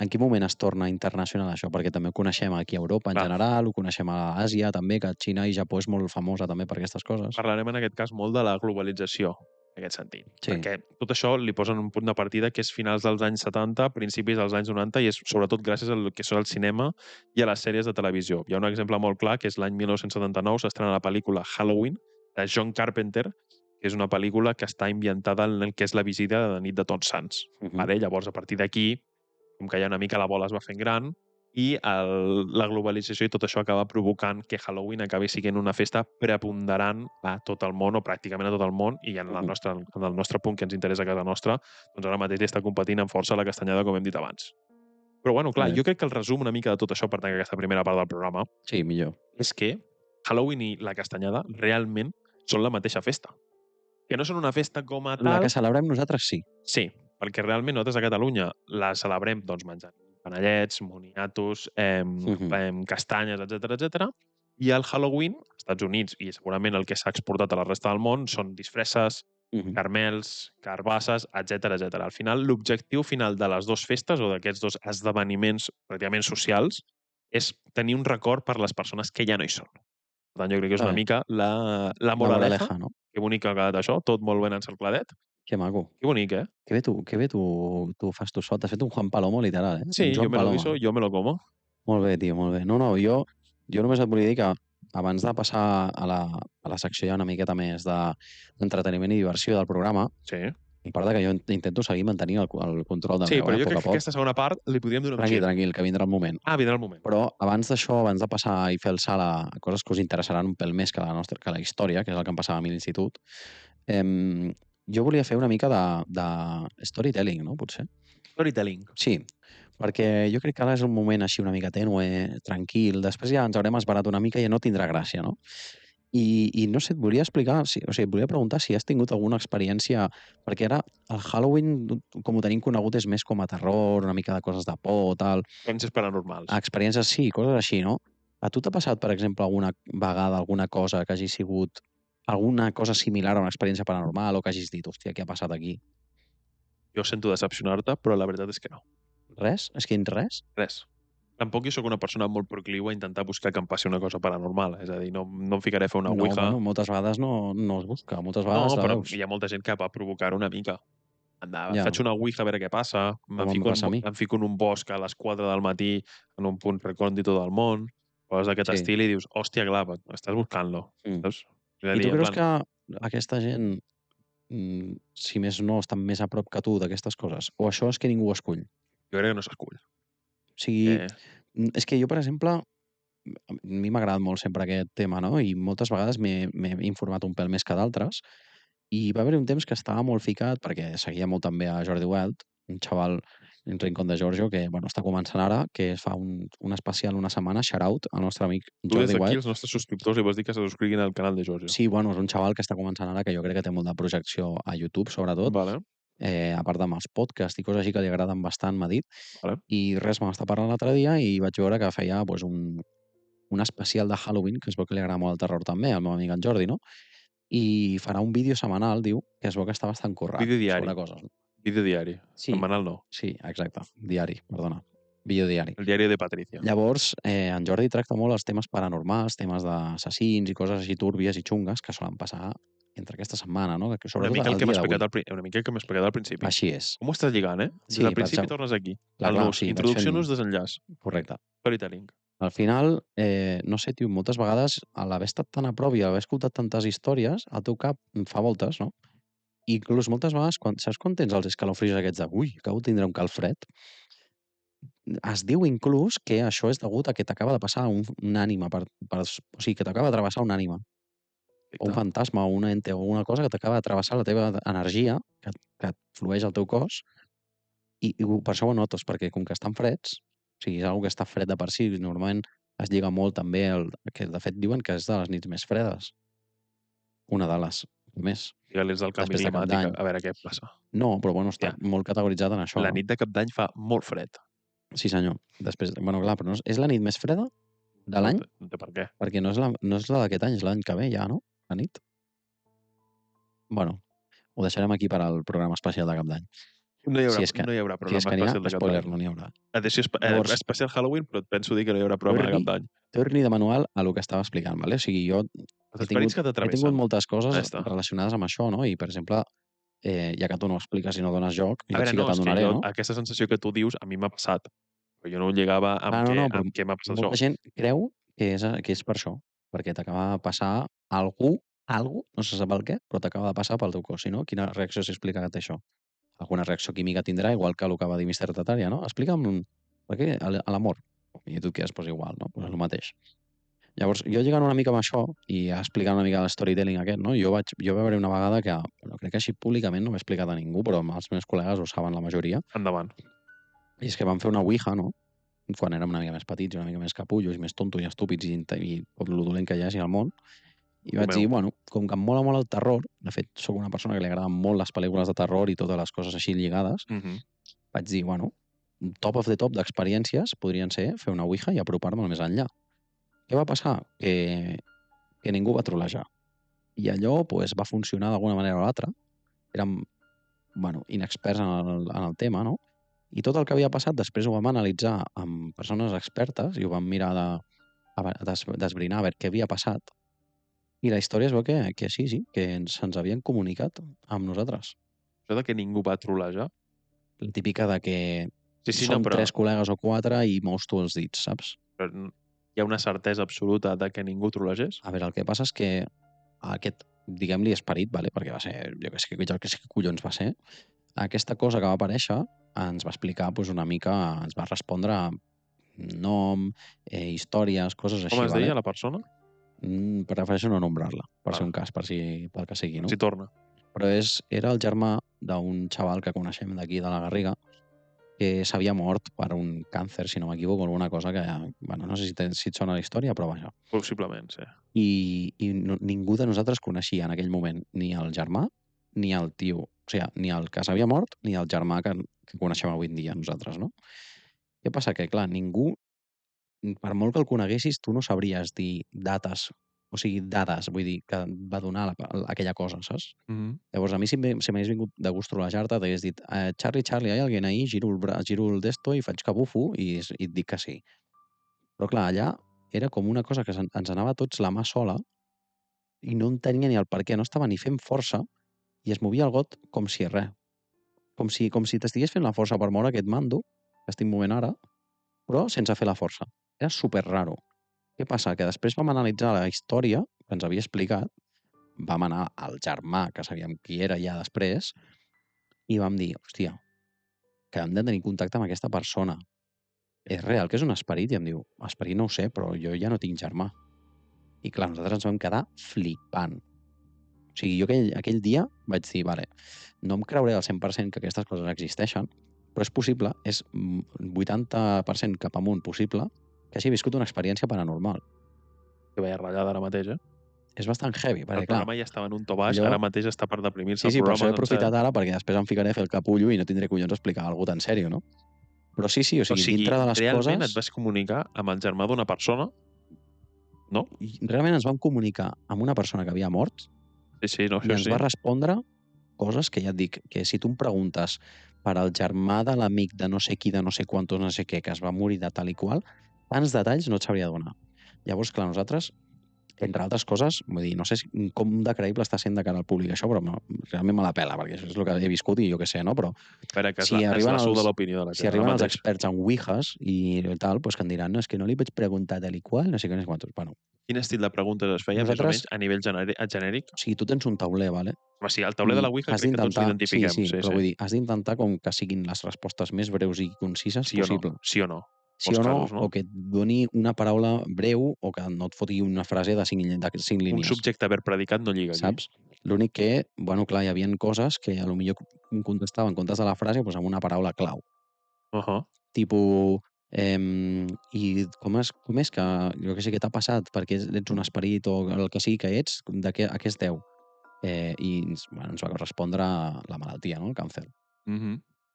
en quin moment es torna internacional això? Perquè també ho coneixem aquí a Europa en general, ho coneixem a Àsia també, que Xina i Japó és molt famosa també per aquestes coses. Parlarem en aquest cas molt de la globalització, en aquest sentit. Sí. Perquè tot això li posen un punt de partida que és finals dels anys 70, principis dels anys 90, i és sobretot gràcies al que són el cinema i a les sèries de televisió. Hi ha un exemple molt clar, que és l'any 1979, s'estrena la pel·lícula Halloween, de John Carpenter, que és una pel·lícula que està ambientada en el que és la visita de nit de Tots Sants. Vale? Llavors, a partir d'aquí, com que ja una mica la bola es va fent gran, i la globalització i tot això acaba provocant que Halloween acabi sent una festa preponderant a tot el món, o pràcticament a tot el món, i en el nostre punt que ens interessa a casa nostra, doncs ara mateix està competint amb força la castanyada, com hem dit abans. Però bueno, clar, jo crec que el resum una mica de tot això per tancar aquesta primera part del programa és que Halloween i la castanyada realment són la mateixa festa. Que no són una festa com a tal... La que celebrem nosaltres, sí. Sí, perquè realment nosaltres a Catalunya la celebrem doncs, menjant panellets, moniatos, castanyes, etc. I el Halloween, als Estats Units, i segurament el que s'ha exportat a la resta del món, són disfresses, carmels, carbasses, etc. Al final, l'objectiu final de les dues festes o d'aquests dos esdeveniments pràcticament socials és tenir un record per les persones que ja no hi són. Per tant, jo crec que és una mica la moraleja. No? Que bonic que ha quedat això, tot molt ben encercladet. Que maco. Que bonic, eh? Que bé tu fas tu sol. T'has fet un Juan Palomo, literal, eh? Sí, yo me lo guiso, yo me lo como. Molt bé, tio, molt bé. No, jo només et volia dir que abans de passar a la secció ja una miqueta més d'entreteniment i diversió del programa, Sí. a part que jo intento seguir mantenint el control de Sí, veu, però jo a poc crec a que poc. aquesta segona part li podríem donar un gir. Tranquil, que vindrà el moment. Vindrà el moment. Però abans d'això, abans de passar i fer el salt a coses que us interessaran un pèl més que la història, que és el que em passava a mi a l'institut, jo volia fer una mica de storytelling, no? Potser. Storytelling. Sí, perquè jo crec que ara és un moment així una mica tènue, tranquil, després ja ens haurem esbarat una mica i ja no tindrà gràcia, no? I no sé, et volia explicar, et volia preguntar si has tingut alguna experiència, perquè ara el Halloween, com ho tenim conegut, és més com a terror, una mica de coses de por, tal. Experiències paranormals. Experiències, sí, coses així, no? A tu t'ha passat, per exemple, alguna vegada alguna cosa que hagi sigut alguna cosa similar a una experiència paranormal o que hagis dit, hòstia, què ha passat aquí? Jo sento decepcionar-te, però la veritat és que no. Res? És que res? Res. Tampoc jo sóc una persona molt procliu a intentar buscar que em passi una cosa paranormal. És a dir, no em ficaré a fer una ouija. Bueno, moltes vegades no es busca, moltes vegades no, però veus. hi ha molta gent que va provocar una mica. Ja. Faig una ouija a veure què passa, em fico en un bosc a les 4 del matí en un punt recòndito del món, coses d'aquest estil, i dius, hòstia, clar, estàs buscant-lo. Saps? I tu creus que aquesta gent, si més no, estan més a prop que tu d'aquestes coses? O això és que ningú escull? Jo crec que no s'escull. O sigui, és que jo, per exemple, a mi m'ha agradat molt sempre aquest tema, no? I moltes vegades m'he informat un pèl més que d'altres, i va haver un temps que estava molt ficat, perquè seguia molt també a Jordi Wild, un xaval en Rincón de Giorgio, que bueno, està començant ara, que fa un especial una setmana, shout-out al nostre amic Tu Jordi des d'aquí Wild. Els nostres subscriptors li vols dir que se subscriguin al canal de Giorgio. Sí, bueno, és un xaval que està començant ara, que jo crec que té molt de projecció a YouTube, sobretot. Vale. A part amb els podcasts i coses així que li agraden bastant, m'ha dit. Vale. I res, vam estar parlant l'altre dia i vaig veure que feia pues, un especial de Halloween, que es veu que li agrada molt el terror també, al meu amic en Jordi, no? I farà un vídeo setmanal, diu, que es veu que està bastant currat. Vídeo diari. Sobre coses. Vídeo diari. Sí. Setmanal no. Sí, exacte. Diari, perdona. Vídeo diari. El diari de Patricia. Llavors, en Jordi tracta molt els temes paranormals, temes d'assassins i coses així túrbies i xungues que solen passar entre aquesta setmana, no? Que una mica el que m'has explicat al principi. Així és. Com ho estàs lligant, eh? Sí, al principi tornes aquí. Clar, el nus, sí, introducció, nus, desenllaç. Correcte. Storytelling. Al final, no sé, tio, moltes vegades, a l'haver estat tan a prop i haver escoltat tantes històries, el teu cap fa voltes, no? I inclús moltes vegades, saps quan tens els escalofris aquests de ui, acabo de tindre un calfred? Es diu inclús que això és degut a que t'acaba de passar un ànima, o sigui, que t'acaba de travessar un ànima. O un fantasma, o un ente, o una cosa que t'acaba de travessar la teva energia, que flueix al teu cos, i per això ho notes, perquè com que estan freds, o sigui, és una que està fred de per si, normalment es lliga molt també, que de fet diuen que és de les nits més fredes. Una de les més. Digues del canvi climàtic, a veure què passa. No, però bueno, està molt categoritzat en això. La nit de Cap d'Any fa molt fred. Sí, senyor. Després, bueno, clar, però és la nit més freda de l'any? No té per què. Perquè no és la d'aquest any, és l'any que ve ja, no? La nit. Bueno, ho deixarem aquí per al programa especial de Cap d'Any. No hi haurà programa especial de Cap d'Any. Spoiler, no n'hi haurà. Especial Halloween, però et penso dir que no hi haurà programa de Cap d'Any. Torni de manual a lo que estava explicant, ¿vale? O sigui, jo he tingut moltes coses relacionades amb això, no? I, per exemple, ja que tu no ho expliques i no dones joc, a veure, no, és que jo, aquesta sensació que tu dius a mi m'ha passat, però jo no ho lligava amb què m'ha passat això. Molta gent creu que és per això, perquè t'acaba de passar algú, no se sap el què, però t'acaba de passar pel teu cos, si no? Quina reacció s'explica que té això? Alguna reacció química tindrà, igual que el que va dir Mr. Tataria, no? Explica'm, perquè a l'amor, i tu et quedes igual, no? Pues és el mateix. Llavors, jo lligant una mica amb això i explicant una mica el storytelling aquest, no? Jo va veure una vegada que, crec que així públicament no m'he explicat a ningú, però els meus col·legues ho saben la majoria. Endavant. I és que vam fer una ouija, no? Quan érem una mica més petits, una mica més capullos, més tontos i estúpids i tot lo dolent que hi hagi al món. I vaig dir, bueno, com que em mola molt el terror, de fet, sóc una persona que li agraden molt les pel·lícules de terror i totes les coses així lligades, vaig dir, bueno, top of the top d'experiències podrien ser fer una ouija i apropar-me al més enllà. Què va passar? Que ningú va trolejar. I allò pues, va funcionar d'alguna manera o l'altra. Érem inexperts en el tema, no? I tot el que havia passat després ho vam analitzar amb persones expertes i ho vam mirar d'esbrinar a veure què havia passat. I la història es veu que sí, que se'ns havien comunicat amb nosaltres. Això de que ningú va trolejar? La típica de que Sí, som no, però 3 col·legues o 4 i mous tu els dits, saps? hi ha una certesa absoluta de que ningú trolegés? A veure, el que passa és que aquest, diguem-li esperit, vale? Perquè va ser, jo que sé què collons va ser, aquesta cosa que va aparèixer ens va explicar pues, una mica, ens va respondre nom, històries, coses així. Com es deia la persona? Prefereixo no nombrar-la, per ser un cas, pel que sigui, no? Si torna. Però era el germà d'un xaval que coneixem d'aquí de la Garriga, que s'havia mort per un càncer, si no m'equivoco, alguna cosa que, no sé si et sona la història, però vaja. Possiblement, sí. I ningú de nosaltres coneixia en aquell moment ni el germà ni el tio, o sigui, ni el que s'havia mort ni el germà que coneixem avui en dia nosaltres, no? Què passa? Que, clar, ningú, per molt que el coneguessis, tu no sabries dir dates, o sigui, dades, vull dir, que va donar aquella cosa, saps? Llavors, a mi si m'hagués vingut de gust trolejar-te, t'hagués dit Charlie, ¿hay alguien ahí? Giro el d'esto i faig que bufo i et dic que sí. Però clar, allà era com una cosa que ens anava a tots la mà sola i no en tenia ni el per què, no estava ni fent força i es movia el got com si res. Com si t'estigués fent la força per moure aquest mando que estic movent ara, però sense fer la força. Era super raro. Què passa? Que després vam analitzar la història que ens havia explicat, vam anar al germà, que sabíem qui era ja després, i vam dir, hòstia, que hem de tenir contacte amb aquesta persona. És real que és un esperit? I em diu, esperit no ho sé, però jo ja no tinc germà. I clar, nosaltres ens vam quedar flipant. O sigui, jo aquell dia vaig dir, vale, no em creuré al 100% que aquestes coses existeixen, però és possible, és 80% cap amunt possible, que hagi viscut una experiència paranormal. Que veia ratllada ara mateix, És bastant heavy, perquè el programa ja estava en un to baix, ara mateix està per deprimir-se Sí, el per programa. això he aprofitat ara, perquè després em ficaré a fer el capullo i no tindré collons a explicar alguna tan sèrio, no? Però sí, o sigui, dintre de les realment coses... et vas comunicar amb el germà d'una persona, no? I realment ens vam comunicar amb una persona que havia mort Sí, no, i ens va respondre coses que ja et dic, que si tu em preguntes per al germà de l'amic de no sé qui, de no sé quantos, no sé què, que es va morir de tal i qual, tants detalls no et sabria donar. Llavors, clar, nosaltres, entre altres coses, vull dir, no sé com de creïble està sent de cara al públic això, però realment me la pela, perquè això és el que he viscut i jo què sé, no? Però espera, que si arriben de l'opinió de la si arriben els experts en ouijas i tal, pues que em diran, no, és que no li vaig preguntar tal i qual, no sé què, no sé quantos. Bueno, quin estil de preguntes es feia, més o menys, a nivell genèric? O sigui, tu tens un tauler, vale? Home, sí, el tauler de la ouija crec que tots l'identifiquem. Sí, però vull dir, has d'intentar com que siguin les respostes més breus i concises possible. Sí o no. Sí o no, o que et doni una paraula breu o que no et foti una frase de 5 línies. Un subjecte verb predicat no lliga aquí. Saps? L'únic que, bueno, clar, hi havia coses que a lo millor contestava en comptes de la frase pues, amb una paraula clau. Tipo, i com és que, jo que sé què t'ha passat, perquè ets un esperit o el que sigui que ets, a què es deu? I ens va respondre la malaltia, no? El càncer.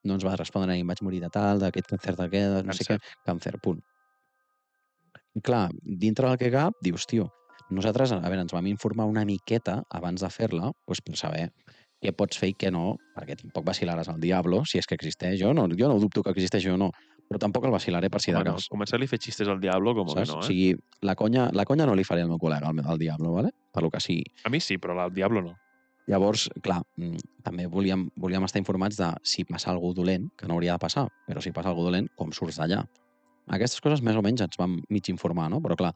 No ens va respondre ni em vaig morir de tal, d'aquest càncer, d'aquest, no sé què, càncer, punt. I clar, dintre del que cap, dius, tio, nosaltres, a veure, ens vam informar una miqueta abans de fer-la, doncs per saber què pots fer i què no, perquè tampoc vacilaràs al Diablo, si és que existeix. Jo no dubto que existeix o no, però tampoc el vacilaré per si de cas. Començar-li a fer xistes al Diablo, com que no, O sigui, la conya no li faré al meu col·lega, al Diablo, ¿vale? Per lo que sigui. A mi sí, però al Diablo no. Llavors, clar, també volíem estar informats de si passa algú dolent, que no hauria de passar, però si passa algú dolent, com surts d'allà. Aquestes coses més o menys ens vam mig informar, no? Però clar,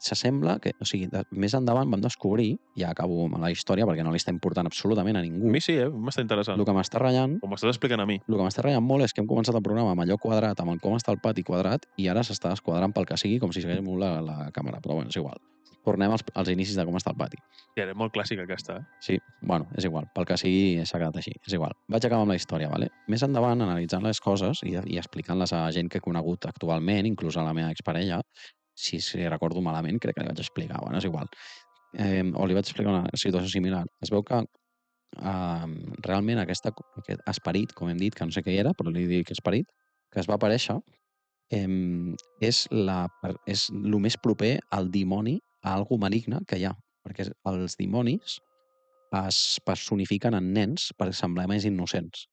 s'assembla que, o sigui, més endavant vam descobrir, ja acabo amb la història perquè no li està important absolutament a ningú. A mi sí, m'està interessant. El que m'està ratllant... Com m'estàs explicant a mi. El que m'està ratllant molt és que hem començat el programa amb allò quadrat, amb el com està el pati quadrat, i ara s'està desquadrant pel que sigui com si s'hagués molt la càmera, però bueno, és igual. Tornem als inicis de com està el pati. Sí, era molt clàssica aquesta, Sí, bueno, és igual. Pel que sigui s'ha quedat així. És igual. Vaig acabar amb la història, vale? Més endavant, analitzant les coses i explicant-les a gent que he conegut actualment, inclús a la meva exparella, si recordo malament, crec que li vaig explicar. Bueno, és igual. O li vaig explicar una situació similar. Es veu que realment aquest esperit, com hem dit, que no sé què era, però li dic esperit, que es va aparèixer és el més proper al dimoni, a algú maligne que hi ha, perquè els dimonis es personifiquen en nens per semblar més innocents.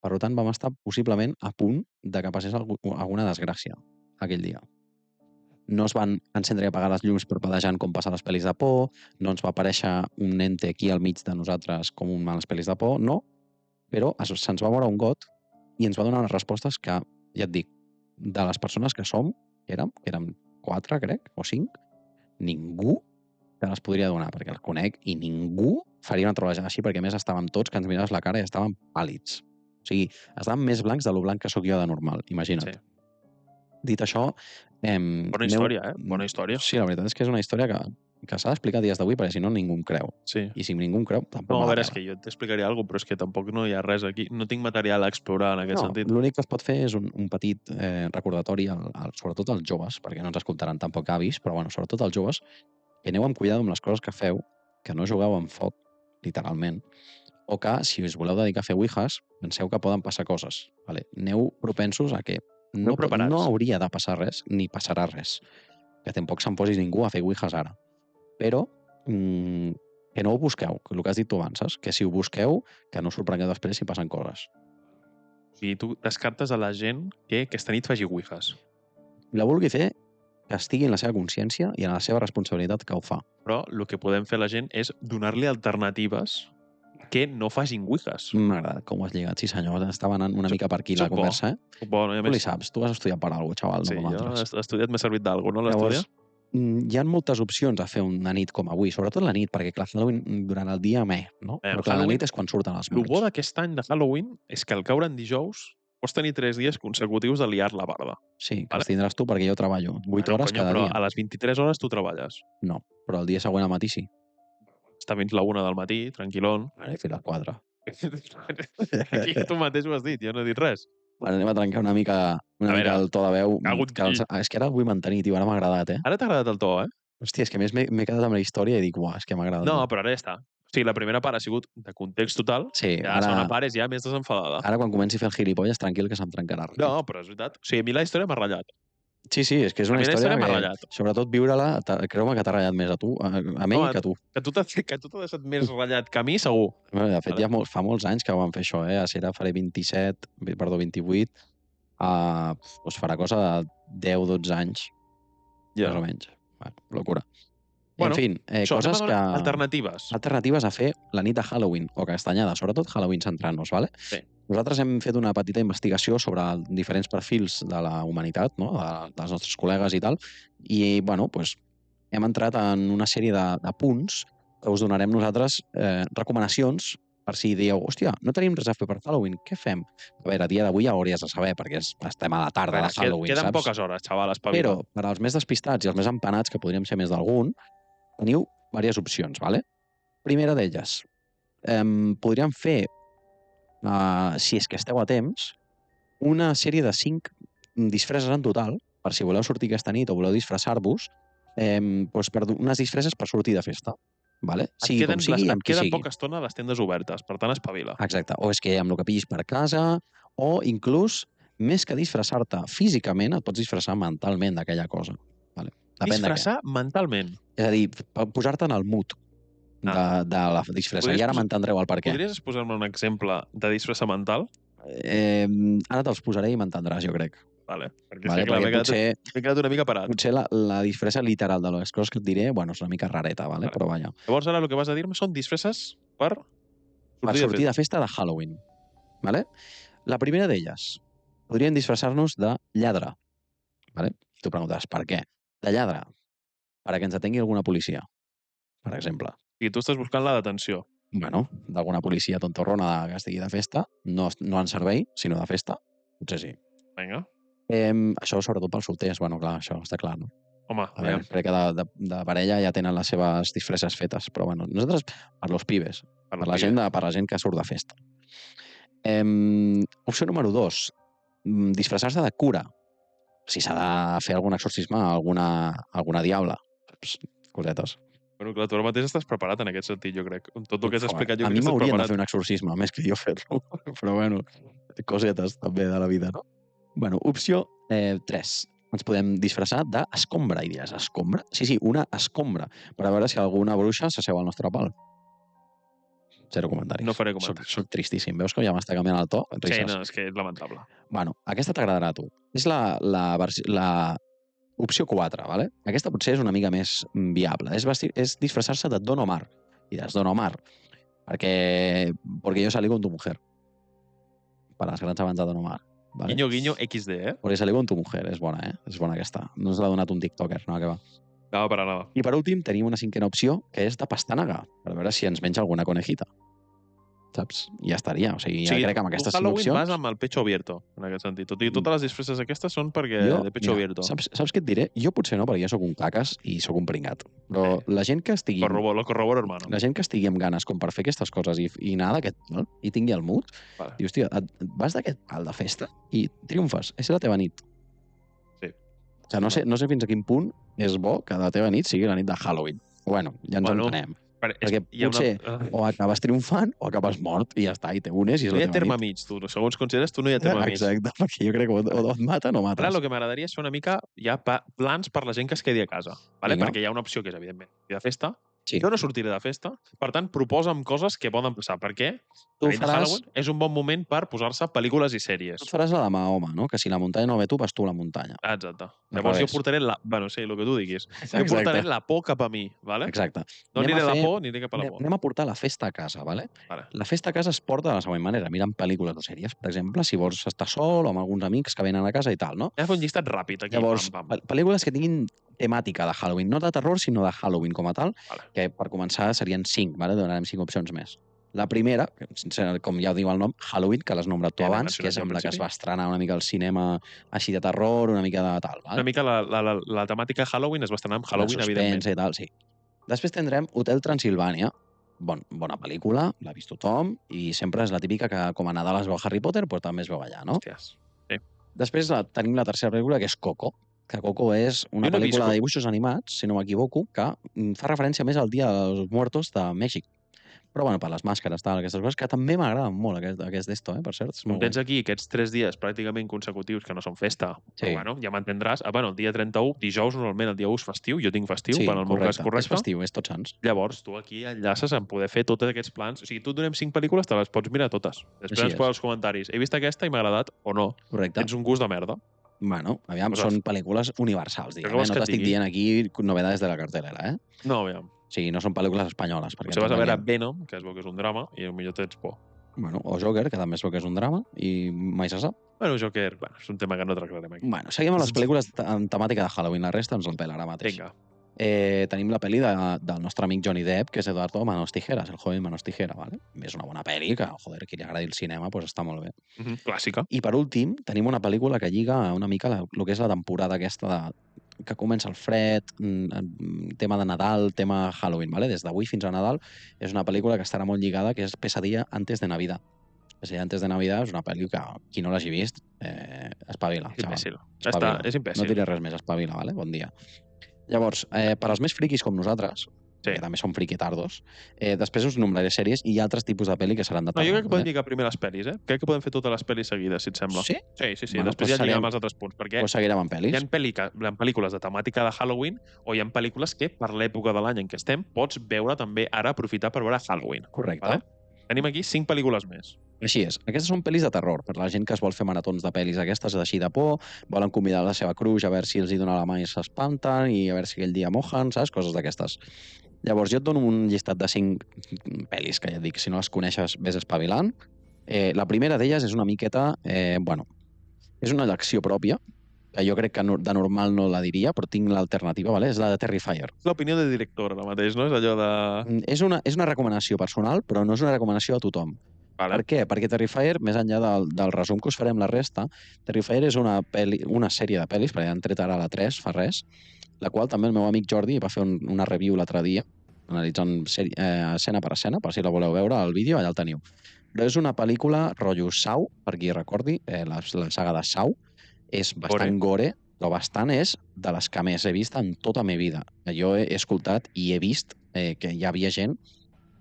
Per tant, vam estar possiblement a punt de que passés alguna desgràcia aquell dia. No es van encendre i apagar les llums parpadejant com passa a les pel·lis de por, no ens va aparèixer un ente aquí al mig de nosaltres com a les pel·lis de por, no, però se'ns va moure un got i ens va donar unes respostes que, ja et dic, de les persones que som, que érem 4, crec, o 5, ningú te les podria donar, perquè el conec, i ningú faria una troballada així, perquè a més estàvem tots que ens miraves la cara i estàvem pàl·lids. O sigui, estàvem més blancs de lo blanc que sóc jo de normal, imagina't. Sí. Dit això... Bona història, Bona història. Sí, la veritat és que és una història que s'ha d'explicar dies d'avui, perquè si no ningú em creu. Sí. I si ningú em creu, tampoc No, a me la veure, és pela. que jo t'explicaria alguna cosa, però és que tampoc no hi ha res aquí. No tinc material a explorar en aquest sentit. L'únic que es pot fer és un petit recordatori, sobretot als joves, perquè no ens escoltaran tampoc avis, però bueno, sobretot als joves, que aneu amb cuidado amb les coses que feu, que no jugueu amb foc, literalment, o que, si us voleu dedicar a fer ouijas, penseu que poden passar coses. Vale? Aneu propensos a que no hauria de passar res, ni passarà res. Que tampoc se'n posi ningú a fer ouijas ara. Però que no ho busqueu, que el que has dit tu abans, saps? Que si ho busqueu, que no us sorprengueu després si passen coses. I tu descartes a la gent que aquesta nit faci ouijas. La vulgui fer, que estigui en la seva consciència i en la seva responsabilitat que ho fa. Però el que podem fer a la gent és donar-li alternatives que no facin ouijas. M'ha agradat com ho has lligat, sí senyor. Estava anant una mica per aquí la conversa, Bo, Tu li saps, tu has estudiat per alguna cosa, xaval, sí, no com altres. Jo he estudiat, m'ha servit d'alguna, no Llavors, l'estudia? hi ha moltes opcions a fer una nit com avui, sobretot la nit, perquè clar, Halloween durant el dia, no? Però clar, la nit és quan surten els El bo morts. d'aquest any de Halloween és que al caure en dijous pots tenir 3 dies consecutius de liar la barda. Sí, que Vale. els tindràs tu perquè jo treballo 8 hores cada però dia. a les 23 hores tu treballes. No, però el dia següent al matí sí. Està fins la 1 del matí, tranquil·lón. Vale, fins a les 4. Aquí tu mateix ho has dit, jo no he dit res. Bueno, anem a trencar una mica el to de veu. És que ara el vull mantenir, tio, ara m'ha agradat, Ara t'ha agradat el to, eh? Hòstia, és que a més m'he quedat amb la història i dic, uah, és que m'ha agradat. No, però ara ja està. O sigui, la primera part ha sigut de context total, sí, i la segona part és ja més desenfadada. Ara quan comenci a fer el gilipolles, tranquil, que se'm trencarà. No, però és veritat. O sigui, a mi la història m'ha ratllat. Sí, és que és una història que, sobretot viure-la, creu-me que t'ha ratllat més a tu, a mi que a tu. Que tu t'ha deixat més ratllat que a mi, segur. De fet, ja fa molts anys que vam fer això, A Sera faré 28, doncs farà cosa de 10-12 anys, més o menys. Bueno, locura. Bueno, en fi, coses que... Alternatives. Alternatives a fer la nit de Halloween, o castanyada, sobretot Halloween centrant-nos, ¿vale? Sí. Nosaltres hem fet una petita investigació sobre diferents perfils de la humanitat, no? dels nostres col·legues i tal, i, bueno, doncs, hem entrat en una sèrie de punts que us donarem nosaltres recomanacions per si dieu, hòstia, no tenim res a fer per Halloween, què fem? A veure, a dia d'avui ja ho hauries de saber, perquè estem a la tarda de Halloween, queden saps? poques hores, xaval, espavila. Però, per als més despistats i els més empanats, que podríem ser més d'algun, teniu diverses opcions, ¿vale? Primera d'elles, podríem fer, si és que esteu a temps, una sèrie de 5 disfresses en total, per si voleu sortir aquesta nit o voleu disfressar-vos, doncs per unes disfresses per sortir de festa. Vale? Sigui com sigui, amb qui sigui. Queden poca estona a les tendes obertes, per tant espavila. Exacte, o és que amb el que pillis per casa, o inclús, més que disfressar-te físicament, et pots disfressar mentalment d'aquella cosa. Vale? Disfressar mentalment? És a dir, posar-te en el mood de la disfressa. I ara m'entendreu el per què. Podries posar-me un exemple de disfressa mental? Ara te'ls posaré i m'entendràs, jo crec. Vale, perquè sí, clar, m'he quedat una mica parat. Potser la disfressa literal de les coses que et diré, bueno, és una mica rareta, vale? Però vaja. Llavors ara el que vas a dir-me són disfresses per sortir de festa de Halloween. Vale? La primera d'elles, podríem disfressar-nos de lladre. Vale? Tu preguntes, per què? De lladre, perquè ens atengui alguna policia, per exemple. I tu estàs buscant la detenció. Bueno, d'alguna policia tontorrona que estigui de festa, no en servei, sinó de festa, potser sí. Vinga. Això sobretot pels solters, bueno, clar, això està clar, no? Home, a veure, crec que de parella ja tenen les seves disfresses fetes, però bueno, nosaltres per los pibes, per la gent que surt de festa. Opció número 2, disfressar-se de cura. Si s'ha de fer algun exorcisme a alguna diabla. Cosetes. Bueno, clar, tu ara mateix estàs preparat en aquest sentit, jo crec. Tot el que has explicat, jo crec que estàs preparat. A mi m'haurien de fer un exorcisme, més que jo fer-lo. Però bueno, cosetes també de la vida, no? Bueno, opció 3. Ens podem disfressar d'escombra. I diràs, escombra? Sí, una escombra. Per a veure si alguna bruixa s'asseu al nostre pal. Zero comentaris. No faré comentaris. Soc tristíssim. Veus que ja m'està canviant el to? Sí, Risses. no, és que és lamentable. Bueno, aquesta t'agradarà a tu. És la opció 4, ¿vale? Aquesta potser és una mica més viable. És disfressar-se de Don Omar. I diràs, Don Omar, porque yo salí con tu mujer. Per les grans abans de Don Omar. Vale? Guinyo, guinyo, XD, eh? Porque salí con tu mujer. És bona, És bona aquesta. No ens l'ha donat un tiktoker, no? Que va. No, per nada. I per últim tenim una cinquena opció, que és de pastanaga, per veure si ens menja alguna conejita. Saps? I ja estaria. O sigui, ja crec que amb aquestes 5 Halloween opcions... vas amb el pecho abierto, en aquest sentit. Tot i totes les disfresses aquestes són perquè de pecho abierto. Saps què et diré? Jo potser no, perquè jo sóc un caques i sóc un pringat. Però la gent que estigui... Lo corroboro, hermano. La gent que estigui amb ganes com per fer aquestes coses i anar d'aquest pal, i tingui el mood, Vale. dius, hòstia, vas d'aquest pal de festa i triomfes. És la teva nit. Sí. O sigui, no sé fins a quin punt és bo que la teva nit sigui la nit de Halloween. Bueno, ja ens entenem. Perquè potser o acabes triomfant o acabes mort i ja està, i te unes i és no hi la ha teva terme nit. mig, tu. Segons consideres, tu no hi ha terme mig. Exacte, perquè jo crec que o et maten o mates. Ara el que m'agradaria és fer una mica ja plans per la gent que es quedi a casa. Vale? Vinga. Perquè hi ha una opció que és, evidentment, de festa. Sí. Jo no sortiré de festa, per tant, proposa'm coses que poden passar. Perquè Tu la nit de faràs- Halloween és un bon moment per posar-se pel·lícules i sèries. Tu et faràs la de Mahoma, no? Que si la muntanya no ve tu, vas tu a la muntanya. Exacte. Al Llavors jo revés. portaré la... Bueno, sí, el que tu diguis. Jo Exacte. portaré la por cap a mi, vale? Exacte. No Anem aniré a a la fer- por, aniré cap a la por. Anem a portar la festa a casa, vale? Vale. La festa a casa es porta de la següent manera, mirant pel·lícules o sèries. Per exemple, si vols estar sol o amb alguns amics que venen a casa i tal, no? Anem a fer un llistat ràpid aquí. Llavors, pam, pam. pel·lícules que tinguin temàtica de Halloween, no de terror, sinó de Halloween com a tal, Vale. que per començar serien 5, vale? Donarem 5 opcions més. La primera, com ja ho diu el nom, Halloween, que l'has nombrat tu Ja l'he abans, que és mencionat amb al la que es principi. va estrenar una mica al cinema així de terror, una mica de tal. Vale? Una mica la temàtica Halloween es va estrenar amb Halloween, de evidentment. suspense i tal, sí. Després tindrem Hotel Transilvània, bona pel·lícula, l'ha vist tothom, i sempre és la típica que com a Nadal es veu Harry Potter, però també es veu allà, no? Hòsties. Després tenim la tercera pel·lícula, que és Coco, que Coco és una Jo no he vist pel·lícula Coco. de dibuixos animats, si no m'equivoco, que fa referència més al Dia dels Muertos de Mèxic. Però bueno, per les màscares, tal, aquestes coses, que també m'agraden molt, aquest d'esto, per cert. És Com molt tens guai. aquí aquests 3 dies pràcticament consecutius que no són festa, Sí. però bueno, ja m'entendràs. Bueno, el dia 31, dijous normalment el dia 1 és festiu, jo tinc festiu, Sí, per al meu cas És correcte. festiu, és Tots Sants. Llavors, tu aquí enllaces en poder fer tots aquests plans. O sigui, tu et donem 5 pel·lícules, te les pots mirar totes. Després Així ens és. posa als comentaris. He vist aquesta i m'ha agradat o no. Correcte. Tens un gust de merda. Bueno, aviam, Coses. són pel·lícules universals, diguem. Què vols No que et t'estic digui? dient aquí novedades de la cartelera, eh? No, aviam. O sigui, no són pel·lícules espanyoles. Perquè Potser vas a veure ens enganyem. Venom, que es veu que és un drama, i potser tens por. Bueno, o Joker, que també es veu que és un drama, i mai se sap. Bueno, Joker, bueno, és un tema que no tractarem aquí. Bueno, seguim amb les pel·lícules amb temàtica de Halloween. La resta ens la pela ara mateix. Vinga. Tenim la pel·li del nostre amic Johnny Depp, que és Eduardo Manos Tijeras, el joven Manos Tijera, ¿vale? És una bona pel·li, que, joder, qui li agradi el cinema, pues està molt bé. Clàssica. I per últim, tenim una pel·lícula que lliga una mica el que és la temporada aquesta que comença el fred, tema de Nadal, tema Halloween, ¿vale? Des d'avui fins a Nadal és una pel·lícula que estarà molt lligada, que és Pesadilla antes de Navidad. Pesadilla antes de Navidad és una pel·li que qui no l'hagi vist, espavila. És xaval. imbècil. Ja Espavila. està, és imbècil. No diré res més, espavila, ¿vale? Bon dia. Llavors, per als més friquis com nosaltres, Sí. que també som friquitardos, després us nombraré sèries i altres tipus de pel·li que seran de No, jo crec que podem ¿vale? lligar primer les pel·lis, eh? Crec que podem fer totes les pel·lis seguides, si et sembla. Sí? Sí. Bueno, Després doncs ja lliguem serem- els altres punts, perquè Pues seguirem amb pel·lis. hi ha pel·lícules de temàtica de Halloween o hi ha pel·lícules que, per l'època de l'any en què estem, pots veure també ara, aprofitar per veure Halloween. Correcte. Vale? Tenim aquí 5 pel·lícules més. Així és. Aquestes són pel·lis de terror, per la gent que es vol fer maratons de pel·lis aquestes d'així de por, volen convidar la seva cruix a veure si els hi dona la mà i s'espanten i a veure si aquell dia mojen, saps? Coses d'aquestes. Llavors, jo et dono un llistat de 5 pel·lis, que ja et dic, si no les coneixes, ves espavilant. La primera d'elles és una miqueta, és una elecció pròpia, que jo crec que de normal no la diria, però tinc l'alternativa, ¿vale? És la de Terrifier. És l'opinió de director ara mateix, no? És allò de... És una recomanació personal, però no és una recomanació a tothom. Vale. Per què? Perquè Terrifier, més enllà del resum que us farem la resta, Terrifier és una sèrie de pel·lis, perquè han tret ara la 3, fa res, la qual també el meu amic Jordi va fer una review l'altre dia, analitzant escena per escena, per si la voleu veure al vídeo, allà el teniu. Però és una pel·lícula rotllo Saw, per qui recordi, la saga de Saw, és bastant gore, però bastant és de les que més he vist en tota la meva vida. Jo he escoltat i he vist que hi havia gent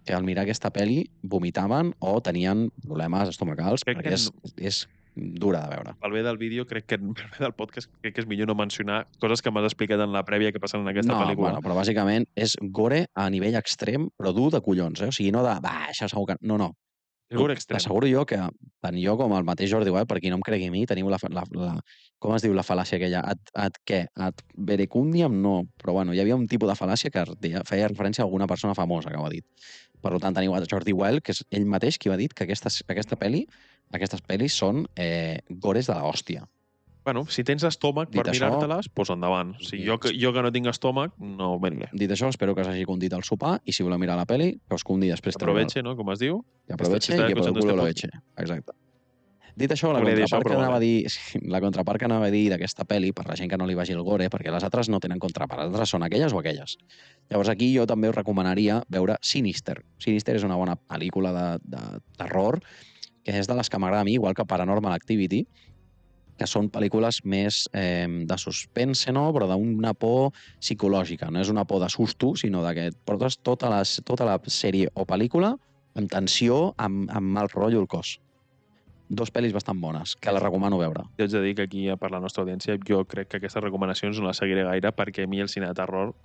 que al mirar aquesta pel·li vomitaven o tenien problemes estomacals, Crec perquè que és dura de veure. Pel bé del vídeo, pel bé del podcast, crec que és millor no mencionar coses que m'has explicat en la prèvia que passen en aquesta pel·lícula. Bueno, però bàsicament és gore a nivell extrem, però dur de collons, O sigui, no de, això segur que... No. És gore extrem. T'asseguro jo que tant jo com el mateix Jordi Wild, per qui no em cregui a mi, teniu com es diu la fal·làcia aquella? Ad verecundiam? No, però bueno, hi havia un tipus de fal·làcia que feia referència a alguna persona famosa que ho ha dit. Per tant, teniu a Jordi Wild, que és ell mateix qui va dir que aquestes pel·lis són gores de l'hòstia. Bueno, si tens estómac per mirar-te-les, doncs endavant. O sigui, jo que no tinc estómac, no venga. Dit això, espero que s'hagi condit el sopar i si voleu mirar la pel·li, que us condi després. Aproveche, no?, com es diu. Que aproveche i que por el culo lo eche. Exacte. Dit això, la contrapart que anava a dir d'aquesta pel·li, per la gent que no li vagi el gore, perquè les altres no tenen contrapart, les altres són aquelles o aquelles. Llavors aquí jo també us recomanaria veure Sinister. Sinister és una bona pel·lícula de terror, que és de les que m'agrada a mi, igual que Paranormal Activity, que són pel·lícules més de suspense, no? Però d'una por psicològica. No és una por de susto, sinó que portes tota la sèrie o pel·lícula amb tensió, amb mal rotllo al cos. 2 pel·lis bastant bones, que les recomano veure. Jo haig de dir que aquí, per la nostra audiència, jo crec que aquestes recomanacions no les seguiré gaire perquè a mi el cine de terror...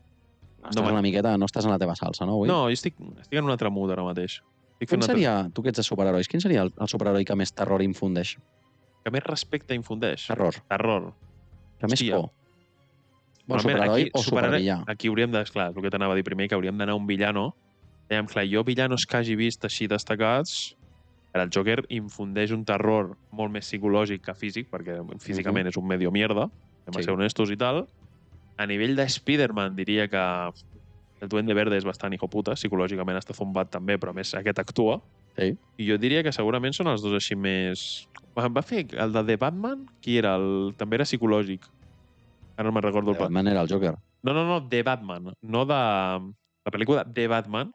No estàs en la teva salsa, no? Avui? No, jo estic en un altre mood ara mateix. Quin seria, tu que ets de superherois, quin seria el superheroi que més terror infundeix? Que més respecte infundeix? Terror. Que més por? Bueno, superheroi o supervillà? Aquí hauríem de... Clar, el que t'anava a dir primer, que hauríem d'anar a un villano. Clar, jo villanos que hagi vist així destacats... El Joker infundeix un terror molt més psicològic que físic, perquè físicament és un medio mierda, hem de ser honestos i tal. A nivell de Spider-Man diria que el Duende Verde és bastant hijo puta, psicològicament està zombat també, però a més aquest actua. Sí. I jo diria que segurament són els dos així més... Va fer el de The Batman, qui era? També era psicològic. Ara no me'n recordo. The Batman era el Joker. No, The Batman. No de... La pel·lícula The Batman,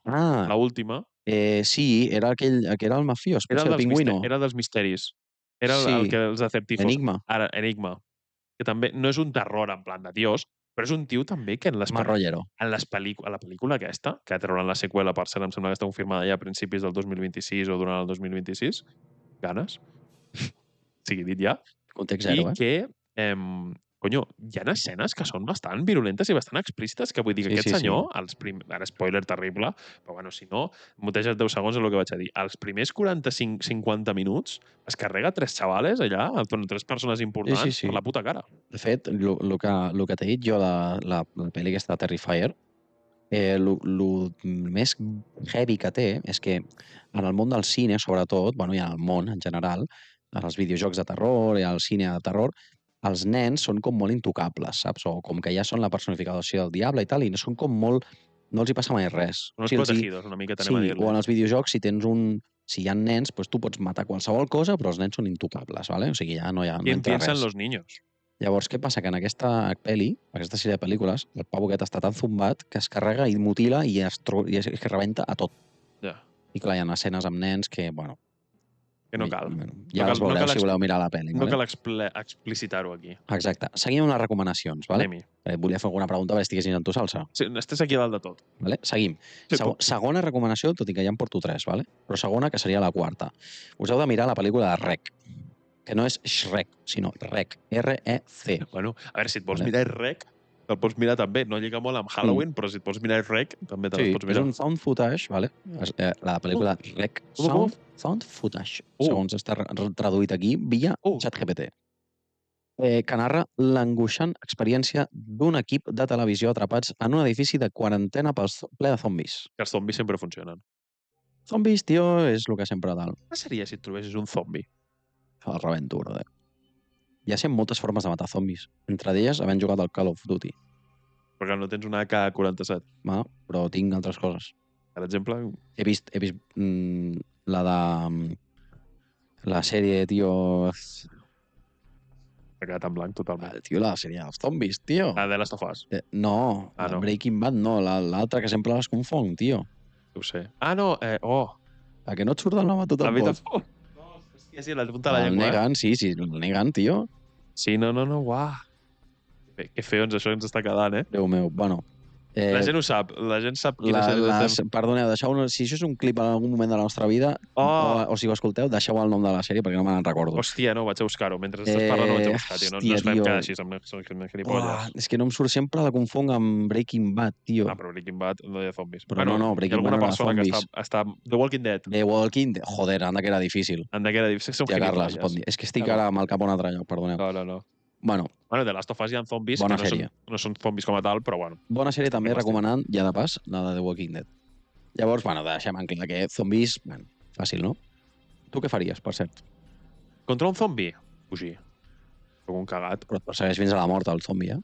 l'última. Sí, era aquell que era el mafiós, potser el pingüino. Era dels misteris. Era el que els acertijos. Enigma. Ara, Enigma. Que també no és un terror en plan de dios, però és un tio també que en la pel·lícula aquesta, que trauran la seqüela, per cert, em sembla que està confirmada ja a principis del 2026 o durant el 2026, ganes, sigui dit ja. Context zero, I que, conyo, hi ha escenes que són bastant virulentes i bastant explícites, que vull dir que aquest senyor, ara spoiler terrible, però bueno, si no, muteges 10 segons és el que vaig a dir. Els primers 45-50 minuts es carrega 3 xavales allà, 3 persones importants per la puta cara. De fet, el que t'he dit jo de la pel·li aquesta de Terrifier, el més heavy que té és que en el món del cine, sobretot, bueno, i en el món en general, en els videojocs de terror i al cine de terror, els nens són com molt intocables, saps? O com que ja són la personificació del diable i tal, i són com molt... No els hi passa mai res. Són els protegidos, una mica tenim a dir-li. O en els videojocs, si hi ha nens, doncs tu pots matar qualsevol cosa, però els nens són intocables, ¿vale? O sigui, ja no entra res. ¿Quién piensa en los niños? Llavors, què passa? Que en aquesta pel·li, aquesta sèrie de pel·lícules, el pavo aquest està tan zumbat que es carrega i mutila i es rebenta a tot. Ja. I clar, hi ha escenes amb nens que, bueno... Que no cal. Ja les veureu si voleu mirar la pel·li. No cal explicitar-ho aquí. Exacte. Seguim amb les recomanacions, ¿vale? Volia fer alguna pregunta perquè estiguessis en tu salsa. Sí, estàs aquí a dalt de tot. Vale? Seguim. Segona recomanació, tot i que ja en porto 3, ¿vale? Però segona, que seria la quarta. Us heu de mirar la pel·lícula de Rec, que no és Shrek, sinó Rec. R-E-C. Bueno, a veure, si et vols mirar Rec, te'l pots mirar també. No lliga molt amb Halloween, però si et vols mirar Rec, també te'l pots mirar. Sí, és un found footage, ¿vale? La pel·lícula Rec, found footage, segons està traduït aquí, via ChatGPT, que narra l'angoixant experiència d'un equip de televisió atrapats en un edifici de quarantena ple de zombis. Que els zombis sempre funcionen. Zombis, tio, és el que sempre a dalt. Què seria si et trobessis un zombi? El rebento, brother. Hi ha moltes formes de matar zombis. Entre d'elles, havent jugat al Call of Duty. Perquè no tens una AK-47. Però tinc altres coses. Per exemple? He vist la de... La sèrie, tio... M'ha quedat en blanc totalment. Tio, la sèrie dels zombis, tio. La de Last of Us. No, Breaking Bad no, l'altra que sempre les confong, tio. Ho sé. No, A que no et surt el nom a tot el pot? Hòstia, sí, la punta de la llengua. El neguen, sí, el neguen, tio. Sí, no, uah. Que feo això ens està quedant, Déu meu, bueno. La gent ho sap. La gent sap quina sèrie estem... Perdoneu, si això és un clip en algun moment de la nostra vida, o si ho escolteu, deixeu el nom de la sèrie perquè no me'n recordo. Hòstia, no, vaig a buscar-ho. Mentre estàs parlant no vaig a buscar, tio. No ens fem quedar així, amb gilipolles. És que no em surt, sempre la confonc amb Breaking Bad, tio. Però Breaking Bad no hi ha zombis. Però no, Breaking Bad no era persona zombis. que està... The Walking Dead. The Walking Dead. Joder, anda que era difícil. Anda que era difícil. Hòstia, Carles, és que estic ara amb el cap a un altre lloc, perdoneu. No. Bueno, The Last of Us hi ha zombis, bona que sèrie. no són zombis com a tal, però bueno. Bona sèrie també recomanant, ja de pas, la de The Walking Dead. Llavors, deixem en clar que zombis, fàcil, no? Tu què faries, per cert? Contra un zombi? Fugir. Soc un cagat. Però et persegueix fins a la mort, el zombi, eh?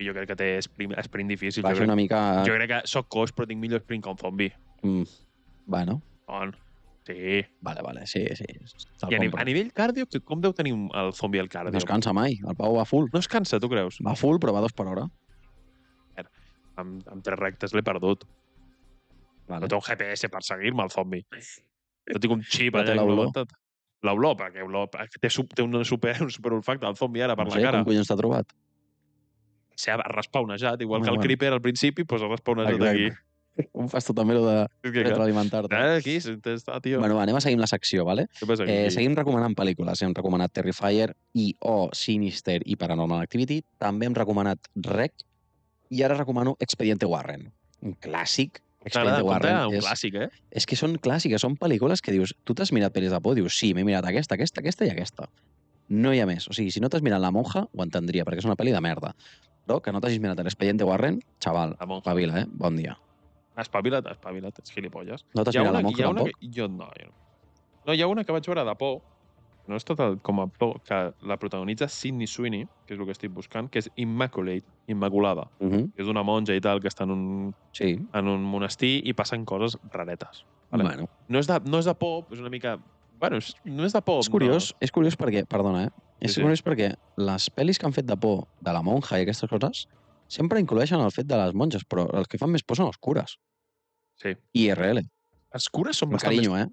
Jo crec que té sprint difícil. Va ser una mica... Jo crec que soc coix, però tinc millor sprint que un zombi. Bueno. Sí. Vale, sí. I a nivell cardio, com deu tenir el zombi al cardio? No es cansa mai, el Pau va full. No es cansa, tu creus? Va full, però va 2 per hora. Amb 3 rectes l'he perdut. Vale. No té un GPS per seguir-me, el zombi. No tinc un xip Ja té allà l'olor. implementat. L'olor, perquè té un super olfacte, el zombi ara, per No la sé, cara. com collons t'ha trobat? S'ha respawnejat, igual que el Creeper al principi, doncs ha respawnejat aquí. Com fas tu també, allò de retroalimentar-te? Aquí està, tio. Bueno, anem a seguir amb la secció, vale? Què passa aquí? Seguim recomanant pel·lícules. Hem recomanat Terrifier o Sinister i Paranormal Activity. També hem recomanat Rec. I ara recomano Expediente Warren. Un clàssic. Expediente Warren un clàssic, eh? És que són clàssiques, són pel·lícules que dius, tu t'has mirat pel·lis de por? Dius, sí, m'he mirat aquesta i aquesta. No hi ha més. O sigui, si no t'has mirat La Monja, ho entendria, perquè és una pel·li de merda. Però que no t'hagis mirat l'Expediente Warren, xaval, espavila, Bon dia. Espavila't, ets gilipolles. No t'has mirat La Monja tampoc? Jo no. No, hi ha una que vaig veure de por, no és tot com a por, que la protagonitza Sydney Sweeney, que és el que estic buscant, que és Immaculate, Immaculada. Que és una monja i tal, que està en un monestir i passen coses raretes. Bueno. No és de por, és una mica... Bueno, no és de por. És curiós perquè, perdona, és curiós perquè les pel·lis que han fet de por de la monja i aquestes coses sempre incloeixen el fet de les monges, però els que fan més por són els cures. Sí. IRL. Els cures són bastant carinyo,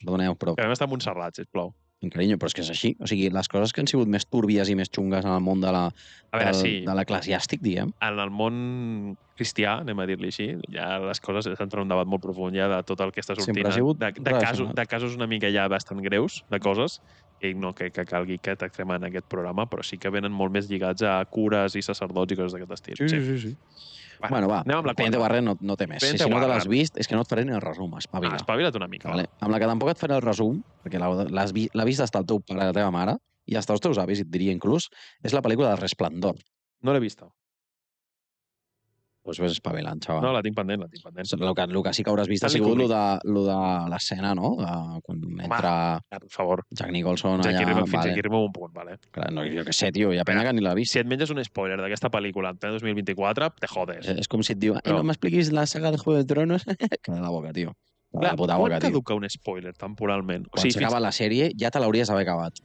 Perdoneu, però... Que a més està a Montserrat, sisplau. En carinyo, però és que és així. O sigui, les coses que han sigut més túrbies i més xungues en el món de l'eclesiàstic, diguem. En el món cristià, anem a dir-li així, ja les coses s'entren en un debat molt profund ja de tot el que està sortint. De casos una mica ja bastant greus, de coses, que no que calgui que tractem en aquest programa, però sí que venen molt més lligats a cures i sacerdots i coses d'aquest estil. Sí. Bueno, va, Expediente Warren no té més. Si no te l'has vist, és que no et faré ni el resum, espavila. Espavila't una mica. Vale. Amb la que tampoc et faré el resum, perquè l'ha vist hasta el teu pare i la teva mare, i hasta els teus avis, et diria inclús, és la pel·lícula de Resplendor. No l'he vista. Doncs ves espavilant, xaval. No, la tinc pendent. El que sí que hauràs vist ha sigut lo de l'escena, no? Quan entra per favor. Jack Nicholson allà. Fins aquí arriba un punt, vale? Clar, no, jo què sé, tio, hi ha pena que ni l'ha vist. Si et menges un spoiler d'aquesta pel·lícula en pleno 2024, te jodes. És com si et diu, no m'expliquis la saga de Juego de Tronos. Calla la boca, tio. Clar, quan caduca un spoiler temporalment? Quan s'acaba la sèrie ja te l'hauries d'haver acabat.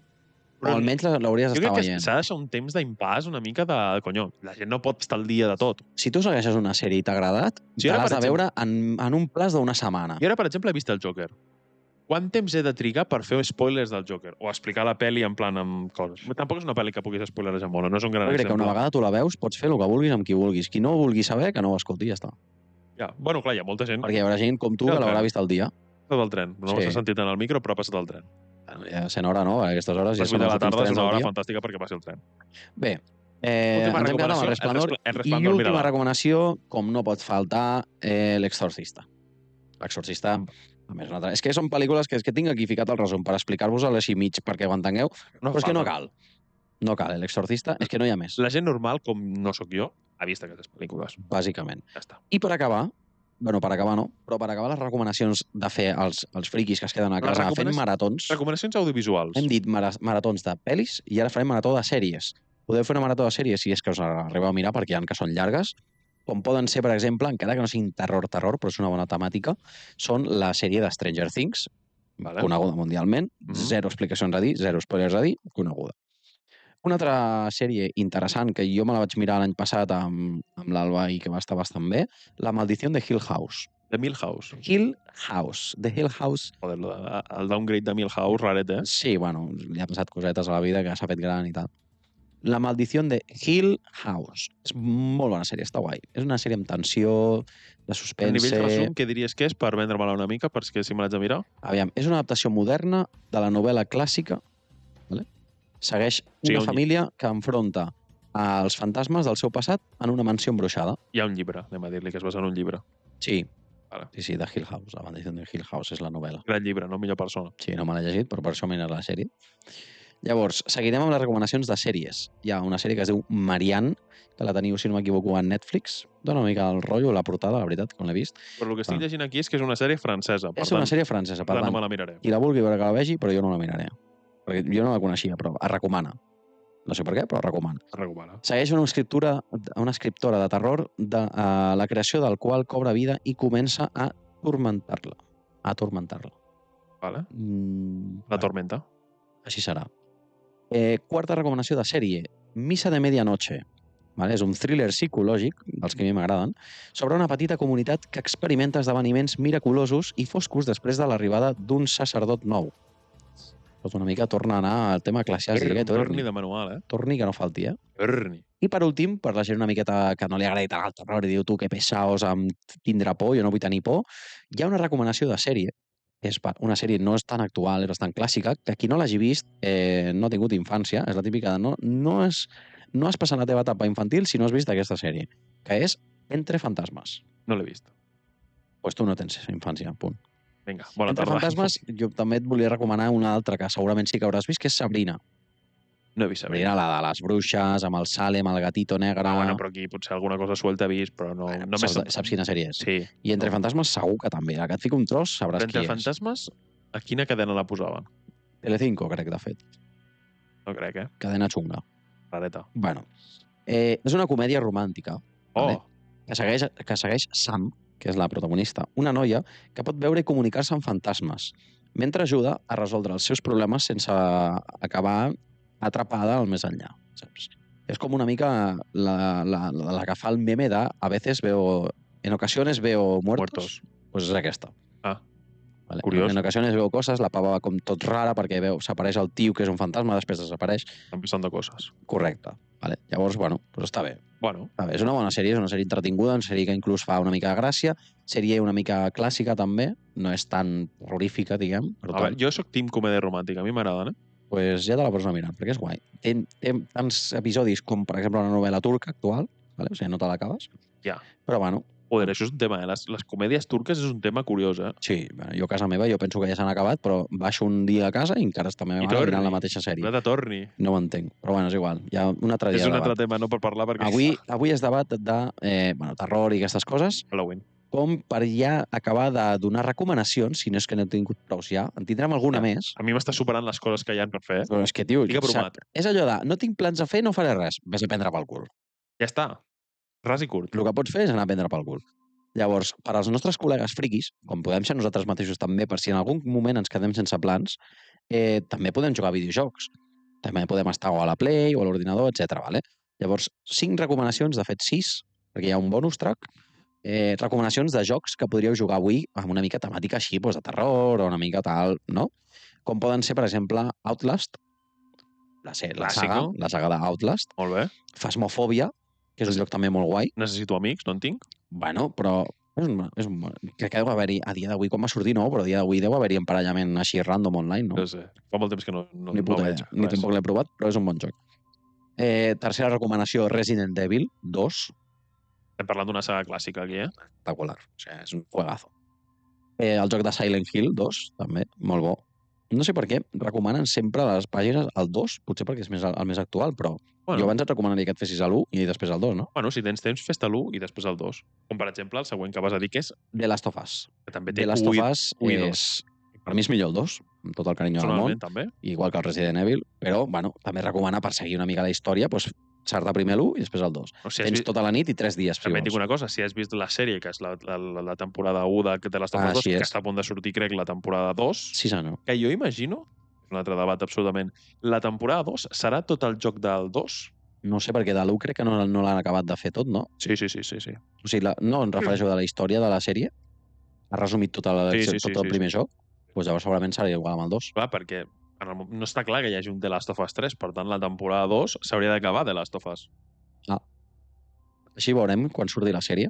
O almenys l'hauries d'estar veient. Jo crec que s'ha de deixar un temps d'impàs una mica de... Conyo, la gent no pot estar al dia de tot. Si tu segueixes una sèrie i t'ha agradat, te l'has de veure en un plaç d'una setmana. Jo ara, per exemple, he vist el Joker. Quant temps he de trigar per fer spoilers del Joker? O explicar la pel·li en plan amb coses? Tampoc és una pel·li que puguis spoilerejar molt, no és un gran exemple. Jo crec que una vegada tu la veus, pots fer el que vulguis amb qui vulguis. Qui no ho vulgui saber, que no ho escolti, ja està. Ja, bueno, clar, hi ha molta gent. Perquè hi haurà gent com tu que l'haurà vist al dia. Tot el tren. No s'ha sentit en el micro, però ha passat el tren. Ja sent hora, no? A aquestes hores ja són els últims trens del dia. A la tarda és una hora fantàstica perquè passi el tren. Bé, ens hem quedat amb el Resplendor. I última recomanació, com no pot faltar, L'Exorcista. L'Exorcista, a més, és que són pel·lícules que tinc aquí ficat el resum per explicar-vos-el així mig perquè ho entengueu, però és que no cal. No cal, L'Exorcista, és que no hi ha més. La gent normal, com no sóc jo, ha vist aquestes pel·lícules. Bàsicament. Ja està. I per acabar, bueno, per acabar no, però per acabar les recomanacions de fer els friquis que es queden a casa fent maratons... Recomanacions audiovisuals. Hem dit maratons de pel·lis i ara farem marató de sèries. Podeu fer una marató de sèries si és que us arribeu a mirar perquè hi ha que són llargues, com poden ser, per exemple, encara que no siguin terror, però és una bona temàtica, són la sèrie de Stranger Things, coneguda mundialment, zero explicacions a dir, zero spoilers a dir, coneguda. Una altra sèrie interessant que jo me la vaig mirar l'any passat amb l'Alba i que va estar bastant bé, La maldició de Hill House. De Milhouse. Hill House. The Hill House. Joder, el downgrade de Milhouse, raret, eh? Sí, bueno, li ha passat cosetes a la vida que s'ha fet gran i tal. La maldició de Hill House. És molt bona sèrie, està guai. És una sèrie amb tensió, de A suspense... nivell resum, què diries que és per vendre-me-la una mica, perquè si me l'haig de mirar? Aviam, és una adaptació moderna de la novel·la clàssica. Vale? Segueix una família que enfronta als fantasmes del seu passat en una mansió embruixada. Hi ha un llibre, anem a dir-li que es basa en un llibre. Sí. Vale. Sí, de Hill House. La maldició de Hill House és la novel·la. Gran llibre, no? Millor persona. Sí, no me l'he llegit, però per això m'he anat a la sèrie. Llavors, seguirem amb les recomanacions de sèries. Hi ha una sèrie que es diu Marianne, que la teniu, si no m'equivoco, a Netflix. Dóna una mica el rotllo, la portada, la veritat, com l'he vist. Però el que estic llegint aquí és que és una sèrie francesa. És una sèrie francesa, per tant, no me la miraré. qui la vulgui veure que la vegi, però jo no la miraré. Perquè jo no la coneixia, però es recomana. No sé per què, però es recomana. Recomana. Segueix una escriptora de terror de la creació del qual cobra vida i comença a tormentar-la. Vale. La tormenta. Així serà. Quarta recomanació de sèrie, Missa de Medianoche. Vale? És un thriller psicològic, dels que a mi m'agraden, sobre una petita comunitat que experimenta esdeveniments miraculosos i foscos després de l'arribada d'un sacerdot nou. Tot una mica torna a anar al tema eclesiàstic. Torni de manual, Torni que no falti, Torni. I per últim, per la gent una miqueta que no li agradi tant el terror i diu tu que pesaos amb tindre por, jo no vull tenir por, hi ha una recomanació de sèrie. Una sèrie no és tan actual, és bastant clàssica, que qui no l'hagi vist no ha tingut infància, és la típica de no has passat la teva etapa infantil si no has vist aquesta sèrie, que és Entre fantasmes. No l'he vist. Pues tu no tens infància, punt. Vinga, bona Entre tarda. fantasmes, jo també et volia recomanar una altra que segurament sí que hauràs vist, que és Sabrina. No he vist Sabrina. Sabrina, la de les bruixes, amb el Salem, el gatito negre... Bueno, però aquí potser alguna cosa suelta he vist, però no... Bueno, saps quina sèrie és? Sí. I Entre fantasmes segur que també. La que et fico un tros sabràs qui Entre és. fantasmes, a quina cadena la posaven? Telecinco, crec, de fet. No crec, Cadena xunga. Rareta. Bueno, és una comèdia romàntica. Vale? Que segueix Sam, que és la protagonista, una noia que pot veure i comunicar-se amb fantasmes, mentre ajuda a resoldre els seus problemes sense acabar atrapada al més enllà. Saps? És com una mica la que fa el meme de a veces veo, en ocasiones veo muertos. Pues és aquesta. Vale. Curiós. En ocasiones veo coses, la pava va com tot rara perquè s'apareix el tio que és un fantasma, després desapareix. Estan passant coses. Correcte. Vale. Llavors, bueno, pues està bé. Bueno. Està bé. És una bona sèrie, és una sèrie entretinguda, una sèrie que inclús fa una mica de gràcia, sèrie una mica clàssica també, no és tan terrorífica, diguem. A veure, jo sóc team comèdia romàntica, a mi m'agraden, Pues ja te la pots anar mirant, perquè és guai. Té tants episodis com, per exemple, una novel·la turca actual, vale? O sigui, no te l'acabes. Ja. Però, bueno... Joder, això és un tema, Les comèdies turques és un tema curiós, Sí, bueno, jo a casa meva, jo penso que ja s'han acabat, però baixo un dia a casa i encara està meva mare mirant la mateixa sèrie. No te torni. No ho entenc, però bueno, és igual. Hi ha un altre dia És un altre tema, no per parlar, perquè... Avui és debat de terror i aquestes coses. Halloween. Com per ja acabar de donar recomanacions, si no és que n'he tingut prous ja, en tindrem alguna més. A mi m'està superant les coses que hi ha per fer. Però és que, tio, és allò de no tinc plans a fer, no faré res. Ves a prendre pel cul. Ja està. Ras i curt. El que pots fer és anar a prendre pel cul. Llavors, per als nostres col·legues friquis, com podem ser nosaltres mateixos també, per si en algun moment ens quedem sense plans, també podem jugar a videojocs. També podem estar o a la Play o a l'ordinador, etc. Vale? Llavors, 5 recomanacions, de fet 6, perquè hi ha un bonus track, recomanacions de jocs que podríeu jugar avui amb una mica temàtica així, doncs, de terror o una mica tal, no? Com poden ser, per exemple, Outlast, la saga d'Outlast. Molt bé. Phasmophobia, que és un joc també molt guai. Necessito amics, no en tinc. Bueno, però crec que deu haver-hi, a dia d'avui, com va sortir, no, però a dia d'avui deu haver-hi emparellament així random online, no? No sé, fa molt temps que no veig. Ni tampoc l'he provat, però és un bon joc. Tercera recomanació, Resident Evil 2. Estem parlant d'una saga clàssica aquí, Espectacular, o sigui, és un juegazo. El joc de Silent Hill 2, també, molt bo. No sé per què recomanen sempre a les pàgines el 2, potser perquè és el més actual, però jo abans et recomanaria que et fessis l'1 i després el 2, no? Bueno, si tens temps, fes-te l'1 i després el 2. Com, per exemple, el següent que vas a dir, que és... The Last of Us. Que també té The Last of Us és... Per mi és millor el 2, amb tot el carinyo del món. També. Igual que el Resident Evil, però, bueno, també recomana per seguir una mica la història, doncs, s'ha primer l'1 i després el 2. Tens tota la nit i 3 dies, si vols. També dic una cosa, si has vist la sèrie, que és la temporada 1 de The Last of Us 2, que està a punt de sortir, crec, la temporada 2, sí, senyor. Que jo imagino, un altre debat absolutament, la temporada 2 serà tot el joc del 2? No sé, perquè de l'1 crec que no l'han acabat de fer tot, no? Sí. O sigui, no em refereixo de la història de la sèrie, ha resumit tot el primer joc, doncs llavors segurament serà igual amb el 2. Clar, perquè No està clar que hi hagi un The Last of Us 3, per tant, la temporada 2 s'hauria d'acabar The Last of Us. Així veurem quan surti la sèrie.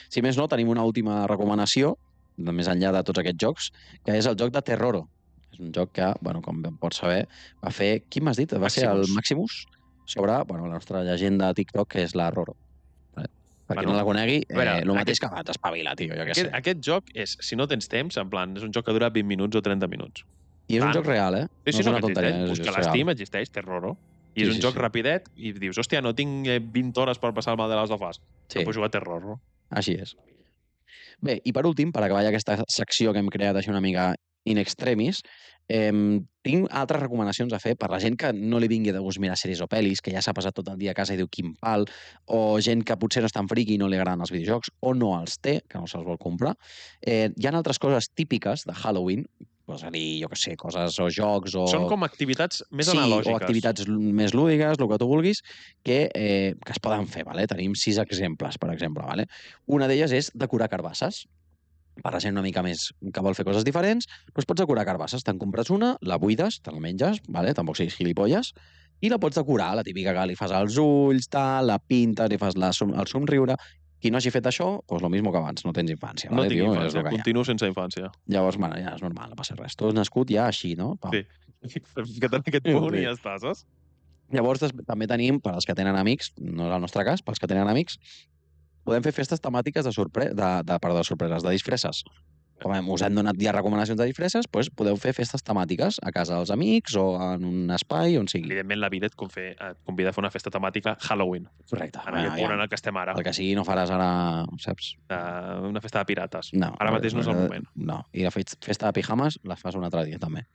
Si més no, tenim una última recomanació, més enllà de tots aquests jocs, que és el joc de Terroro. És un joc que, bueno, com pots saber, va fer... Qui m'has dit? Va ser el Maximus sobre la nostra llegenda de TikTok, que és la Roro. Per qui no la conegui, el mateix que abans, espavila, tio, jo què sé. Aquest joc és, si no tens temps, en plan, és un joc que dura 20 minuts o 30 minuts. I és un joc real, eh? Sí, no és una tonteria. Busca l'Steam, existeix, Terroro. I és un joc rapidet i dius, hòstia, no tinc 20 hores per passar-me de les of Us. No puc jugar a Terroro. Així és. Bé, i per últim, per acabar aquesta secció que hem creat així una mica in extremis, tinc altres recomanacions a fer per la gent que no li vingui de gust mirar sèries o pel·lis, que ja s'ha passat tot el dia a casa i diu quin pal, o gent que potser no és tan friqui i no li agraden els videojocs, o no els té, que no se'ls vol comprar. Hi ha altres coses típiques de Halloween, posa-li, jo què sé, coses o jocs o... Són com activitats més analògiques. Sí, o activitats més lúdiques, el que tu vulguis, que es poden fer, vale? Tenim 6 exemples, per exemple, vale? Una d'elles és decorar carbasses. Per la gent una mica més que vol fer coses diferents, doncs pots decorar carbasses. Te'n compres una, la buides, te la menges, vale? Tampoc siguis gilipolles, i la pots decorar, la típica que li fas els ulls, tal, la pintes, li fas el somriure. Qui no hagi fet això, doncs el mismo que abans, no tens infància. No tinc infància, continuo sense infància. Llavors, bueno, ja és normal, no passa res. Tu has nascut ja així, no? Sí, fica't en aquest punt i ja està, saps? Llavors, també tenim, per als que tenen amics, no és el nostre cas, pels que tenen amics, podem fer festes temàtiques de sorpreses, de disfresses. Com us hem donat ja recomanacions de disfresses, doncs podeu fer festes temàtiques a casa dels amics o en un espai on sigui. Evidentment, la vida et convida a fer una festa temàtica Halloween. Correcte. En aquest punt en el que estem ara. El que sigui no faràs ara, saps? Una festa de pirates. No. Ara mateix no és el moment. No. I la festa de pijames la fas un altre dia, també.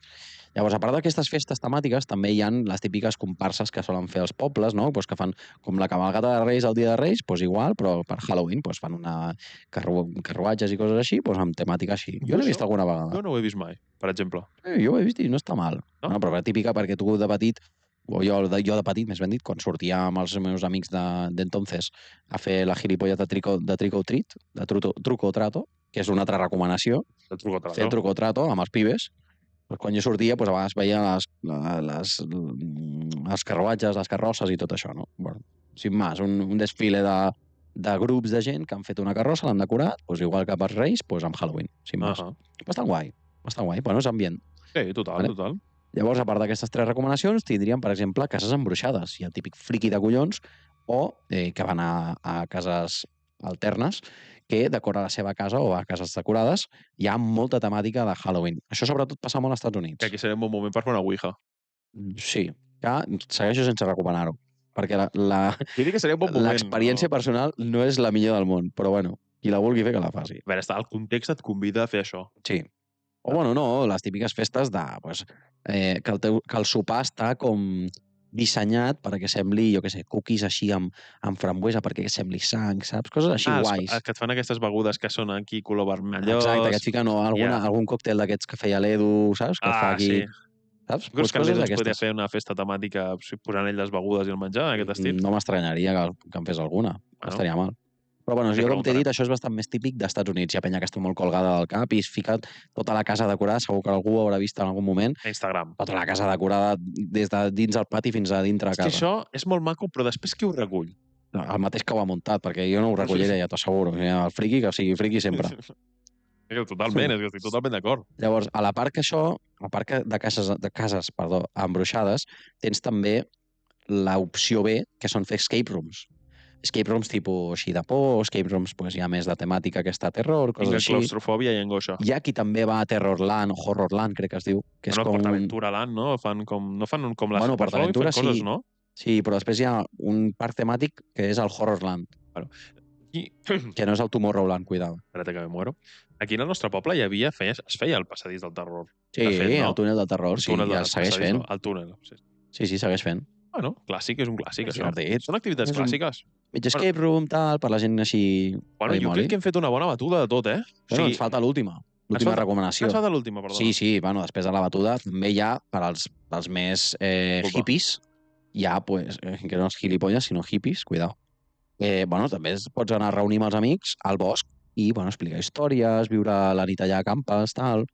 Llavors, a part d'aquestes festes temàtiques, també hi ha les típiques comparses que solen fer els pobles, no? Pues que fan com la cabalgata de Reis el dia de Reis, pues igual, però per Halloween pues fan una carruatges i coses així, pues amb temàtica així. Jo l'he vist alguna vegada. Jo no ho he vist mai, per exemple. Jo ho he vist i no està mal. No? Bueno, però típica perquè tu de petit, o jo de petit, més ben dit, quan sortia amb els meus amics d'entonces a fer la gilipolla de Trick or Treat, de Truco o Trato, que és una altra recomanació, fer el Truco o Trato amb els pibes. Quan jo sortia, doncs a vegades veia els carruatges, les carrosses i tot això, no? Bueno, sin más, un desfile de grups de gent que han fet una carrossa, l'han decorat, doncs igual que per Reis, doncs amb Halloween, sin más. Bastant guai. Bueno, és ambient. Sí, total. Llavors, a part d'aquestes 3 recomanacions, tindríem, per exemple, cases embruixades. Hi ha el típic friqui de collons o que van a cases alternes que decora la seva casa o a cases decorades, hi ha molta temàtica de Halloween. Això sobretot passa molt als Estats Units. Que aquí seria un bon moment per fer una ouija. Sí, que segueixo sense recomanar-ho, perquè l'experiència personal no és la millor del món, però bueno, qui la vulgui fer que la faci. A veure, el context et convida a fer això. Sí. O bueno, no, les típiques festes de que el sopar està com dissenyat perquè sembli, jo què sé, cookies així amb frambuesa perquè sembli sang, saps? Coses així guais. Que et fan aquestes begudes que són aquí color vermellós. Exacte, que et fiquen algun còctel d'aquests que feia l'Edu, saps? Que fa aquí... Sí. Saps? Creus que l'Edu ens podria fer una festa temàtica posant ell les begudes i el menjar, en aquest estil? No m'estranyaria que en fes alguna. No estaria mal. Però bueno, jo com t'he dit, això és bastant més típic d'Estats Units. Hi ha penya que està molt colgada del cap i es fica tota la casa decorada, segur que algú ho haurà vist en algun moment. A Instagram. Tota la casa decorada des de dins el pati fins a dintre a casa. És que això és molt maco, però després qui ho recull? El mateix que ho ha muntat, perquè jo no ho recolliré, ja t'ho asseguro. El friqui, que sigui friqui sempre. Totalment, estic totalment d'acord. Llavors, a la part que això, a part de cases embruixades, tens també l'opció B, que són fer escape rooms. Escape rooms tipus així de por, escape rooms pues, hi ha més de temàtica aquesta terror, coses així. Claustrofòbia i angoixa. Hi ha qui també va a Terrorland o Horrorland, crec que es diu. Que és com PortAventura-land, no? No fan com les PortAventura, sí. Coses, no? Sí, però després hi ha un parc temàtic que és el Horrorland. Claro. Que no és el Tomorrowland, cuidado. Espera't que me muero. Aquí en el nostre poble es feia el passadís del terror. Sí, el túnel del terror, sí, ja el segueix fent. El túnel, sí. Sí, segueix fent. Bueno, clàssic, és un clàssic, això. Són activitats És clàssiques. Mig escape room, tal, per la gent així... Bueno, jo crec que hem fet una bona batuda de tot, eh? Bueno, ens falta l'última recomanació. Ens falta l'última, perdó. Sí, bueno, després de la batuda també hi ha, per als més hippies, hi ha, pues, que no els gilipolles, sinó hippies, cuidao. Bueno, també pots anar a reunir amb els amics al bosc i, bueno, explicar històries, viure la nit allà a campes, tal.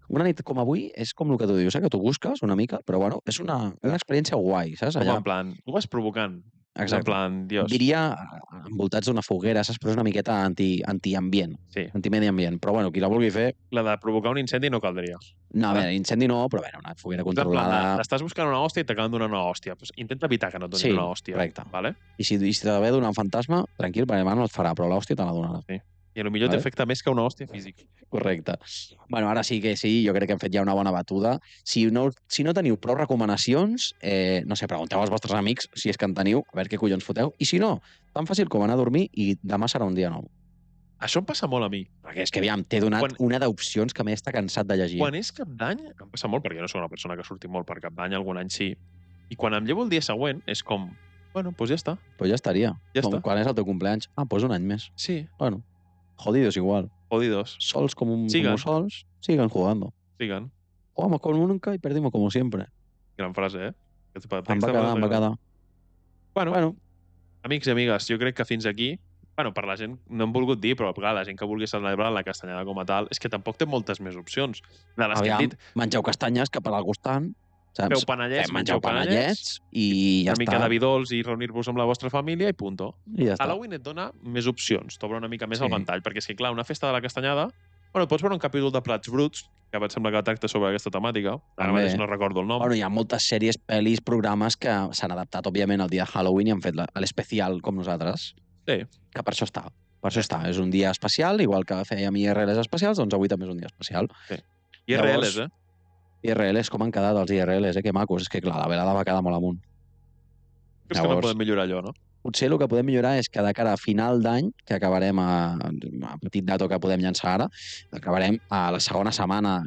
Una nit com avui és com el que tu dius, que tu busques una mica, però, bueno, és una experiència guai, saps? Com Allà. en plan, ho vas provocant. És en Exacte. plan, Dios. Diria envoltats d'una foguera, saps? Però és una miqueta antiambient, Sí. antimedi ambient. Però, bueno, qui la vulgui fer... La de provocar un incendi no caldria. No, a veure, incendi no, però, una foguera En plan, controlada... estàs buscant una hòstia i t'acaben donant una hòstia. Pues intenta evitar que no et donin Sí, una hòstia. correcte. Vale? I si t'ha de donar un fantasma, tranquil, perquè demà no et farà, però l'hòstia te la donarà. Sí. I potser t'afecta més que una hòstia física. Correcte. Bueno, ara sí que sí, jo crec que hem fet ja una bona batuda. Si no teniu prou recomanacions, no sé, pregunteu als vostres amics si és que en teniu, a veure què collons foteu. I si no, tan fàcil com anar a dormir i demà serà un dia nou. Això em passa molt a mi. Perquè és que, aviam, t'he donat una d'opcions que m'he estat cansat de llegir. Quan és Cap d'Any, em passa molt, perquè jo no soc una persona que surti molt per Cap d'Any, algun any sí. I quan em llevo el dia següent, és com, bueno, doncs ja està. Pues ja estaria. Ja està. Quan és el teu cumpleaños? Ah, pues un any més. Sí. Bueno, jodidos igual. Jodidos. Sols como sols, sigan jugando. Sigan. Jugamos como nunca y perdimos como siempre. Gran frase, eh? Em va quedar. Bueno, amics i amigues, jo crec que fins aquí, bueno, per la gent, no hem volgut dir, però clar, la gent que vulgui celebrar la castanyada com a tal, és que tampoc té moltes més opcions. De les que hem dit, mengeu castanyes cap al costant, saps? feu panellets, mengeu panellets i ja una mica de vi dolç i reunir-vos amb la vostra família i punto. I ja està. Halloween et dona més opcions, t'obre una mica més el Sí. ventall, perquè és que, clar, una festa de la castanyada, bueno, pots veure un capítol de Plats Bruts, que em sembla que tracta sobre aquesta temàtica, ara També. mateix no recordo el nom. Bueno, hi ha moltes sèries, pel·lis, programes que s'han adaptat, òbviament, al dia de Halloween i han fet l'especial com nosaltres. Sí. Que per això està. Per això està. És un dia especial, igual que fèiem IRLs especials, doncs avui també és un dia especial. Sí. IRLs, eh? IRLs, com han quedat els IRLs, que macos. És que, clar, la velada va quedar molt amunt. Creus que no podem millorar allò, no? Potser el que podem millorar és que de cara a final d'any, que acabarem a petit dato que podem llançar ara, acabarem a la segona setmana,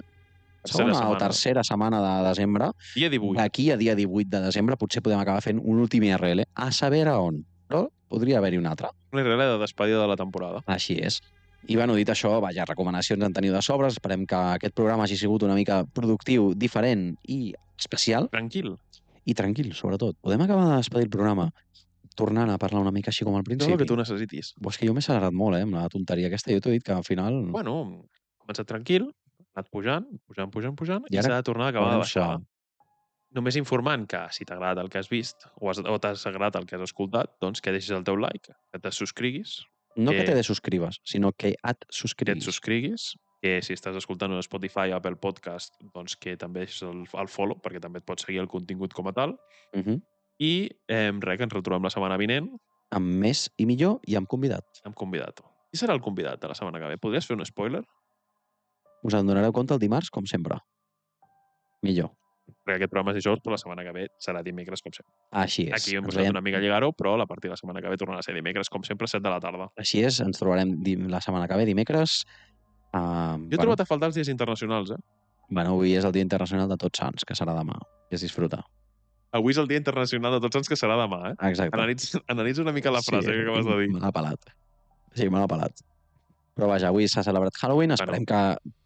o tercera setmana de desembre. Dia 18. D'aquí a dia 18 de desembre potser podem acabar fent un últim IRL, a saber a on. Però podria haver-hi un altre. Un IRL de despedida de la temporada. Així és. I, bueno, dit això, vaja, recomanacions en teniu de sobres. Esperem que aquest programa hagi sigut una mica productiu, diferent i especial. Tranquil. I tranquil, sobretot. Podem acabar de despedir el programa tornant a parlar una mica així com al principi? Tot el que tu necessitis. És que jo m'he accelerat molt, amb la tonteria aquesta. Jo t'he dit que al final... Bueno, hem començat tranquil, ha anat pujant, i s'ha de tornar a acabar de baixar. Només informant que si t'ha agradat el que has vist o t'has agradat el que has escoltat, doncs que deixis el teu like, que te subscriguis. No que te desuscribes, sinó que et subscriguis. Que et subscriguis, que si estàs escoltant un Spotify o Apple Podcast, doncs que també deixis el follow, perquè també et pots seguir el contingut com a tal. I res, que ens retrobem la setmana vinent. Amb més i millor i amb convidat. Amb convidat. Qui serà el convidat de la setmana que ve? Podries fer un spoiler? Us en donareu compte el dimarts, com sempre. Millor. Perquè aquest programa és dijous, però la setmana que ve serà dimecres, com sempre. Així és. Aquí hem posat una mica a lligar-ho, però la partida de la setmana que ve tornarà a ser dimecres, com sempre, 7 de la tarda. Així és, ens trobarem la setmana que ve, dimecres. Jo he trobat a faltar els dies internacionals, eh? Bueno, avui és el Dia Internacional de Tots Sants, que serà demà. I es disfruta. Avui és el Dia Internacional de Tots Sants, que serà demà, eh? Exacte. Analitza una mica la frase que acabes de dir. Me l'ha pelat. Sí, me l'ha pelat. Però vaja, avui s'ha celebrat Halloween, esperem que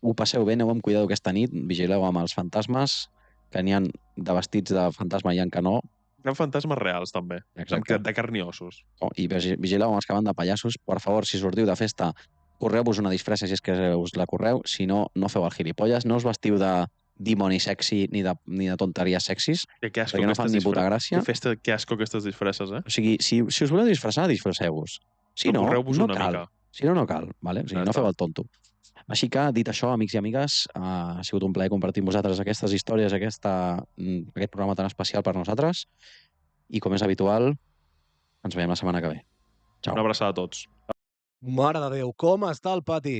ho passeu bé, aneu amb cuidado aquesta nit, vigileu amb els fantasmes, que n'hi ha de vestits de fantasma i que no. Hi ha fantasmes reals, també. Exacte. De carn i ossos. I vigileu amb els que van de pallassos. Per favor, si sortiu de festa, correu-vos una disfressa si és que us la correu, si no, no feu el gilipolles, no us vestiu de dimoni sexy ni de tonteries sexis, perquè no fan ni puta gràcia. Que asco aquestes disfresses, eh? O sigui, si us voleu disfressar, disfresseu-vos. Si no, no cal. Si no, no cal. Vale? O sigui, no feu el tonto. Així que, dit això, amics i amigues, ha sigut un plaer compartir amb vosaltres aquestes històries, aquest programa tan especial per nosaltres. I, com és habitual, ens veiem la setmana que ve. Ciao. Una abraçada a tots. Mare de Déu, com està el pati?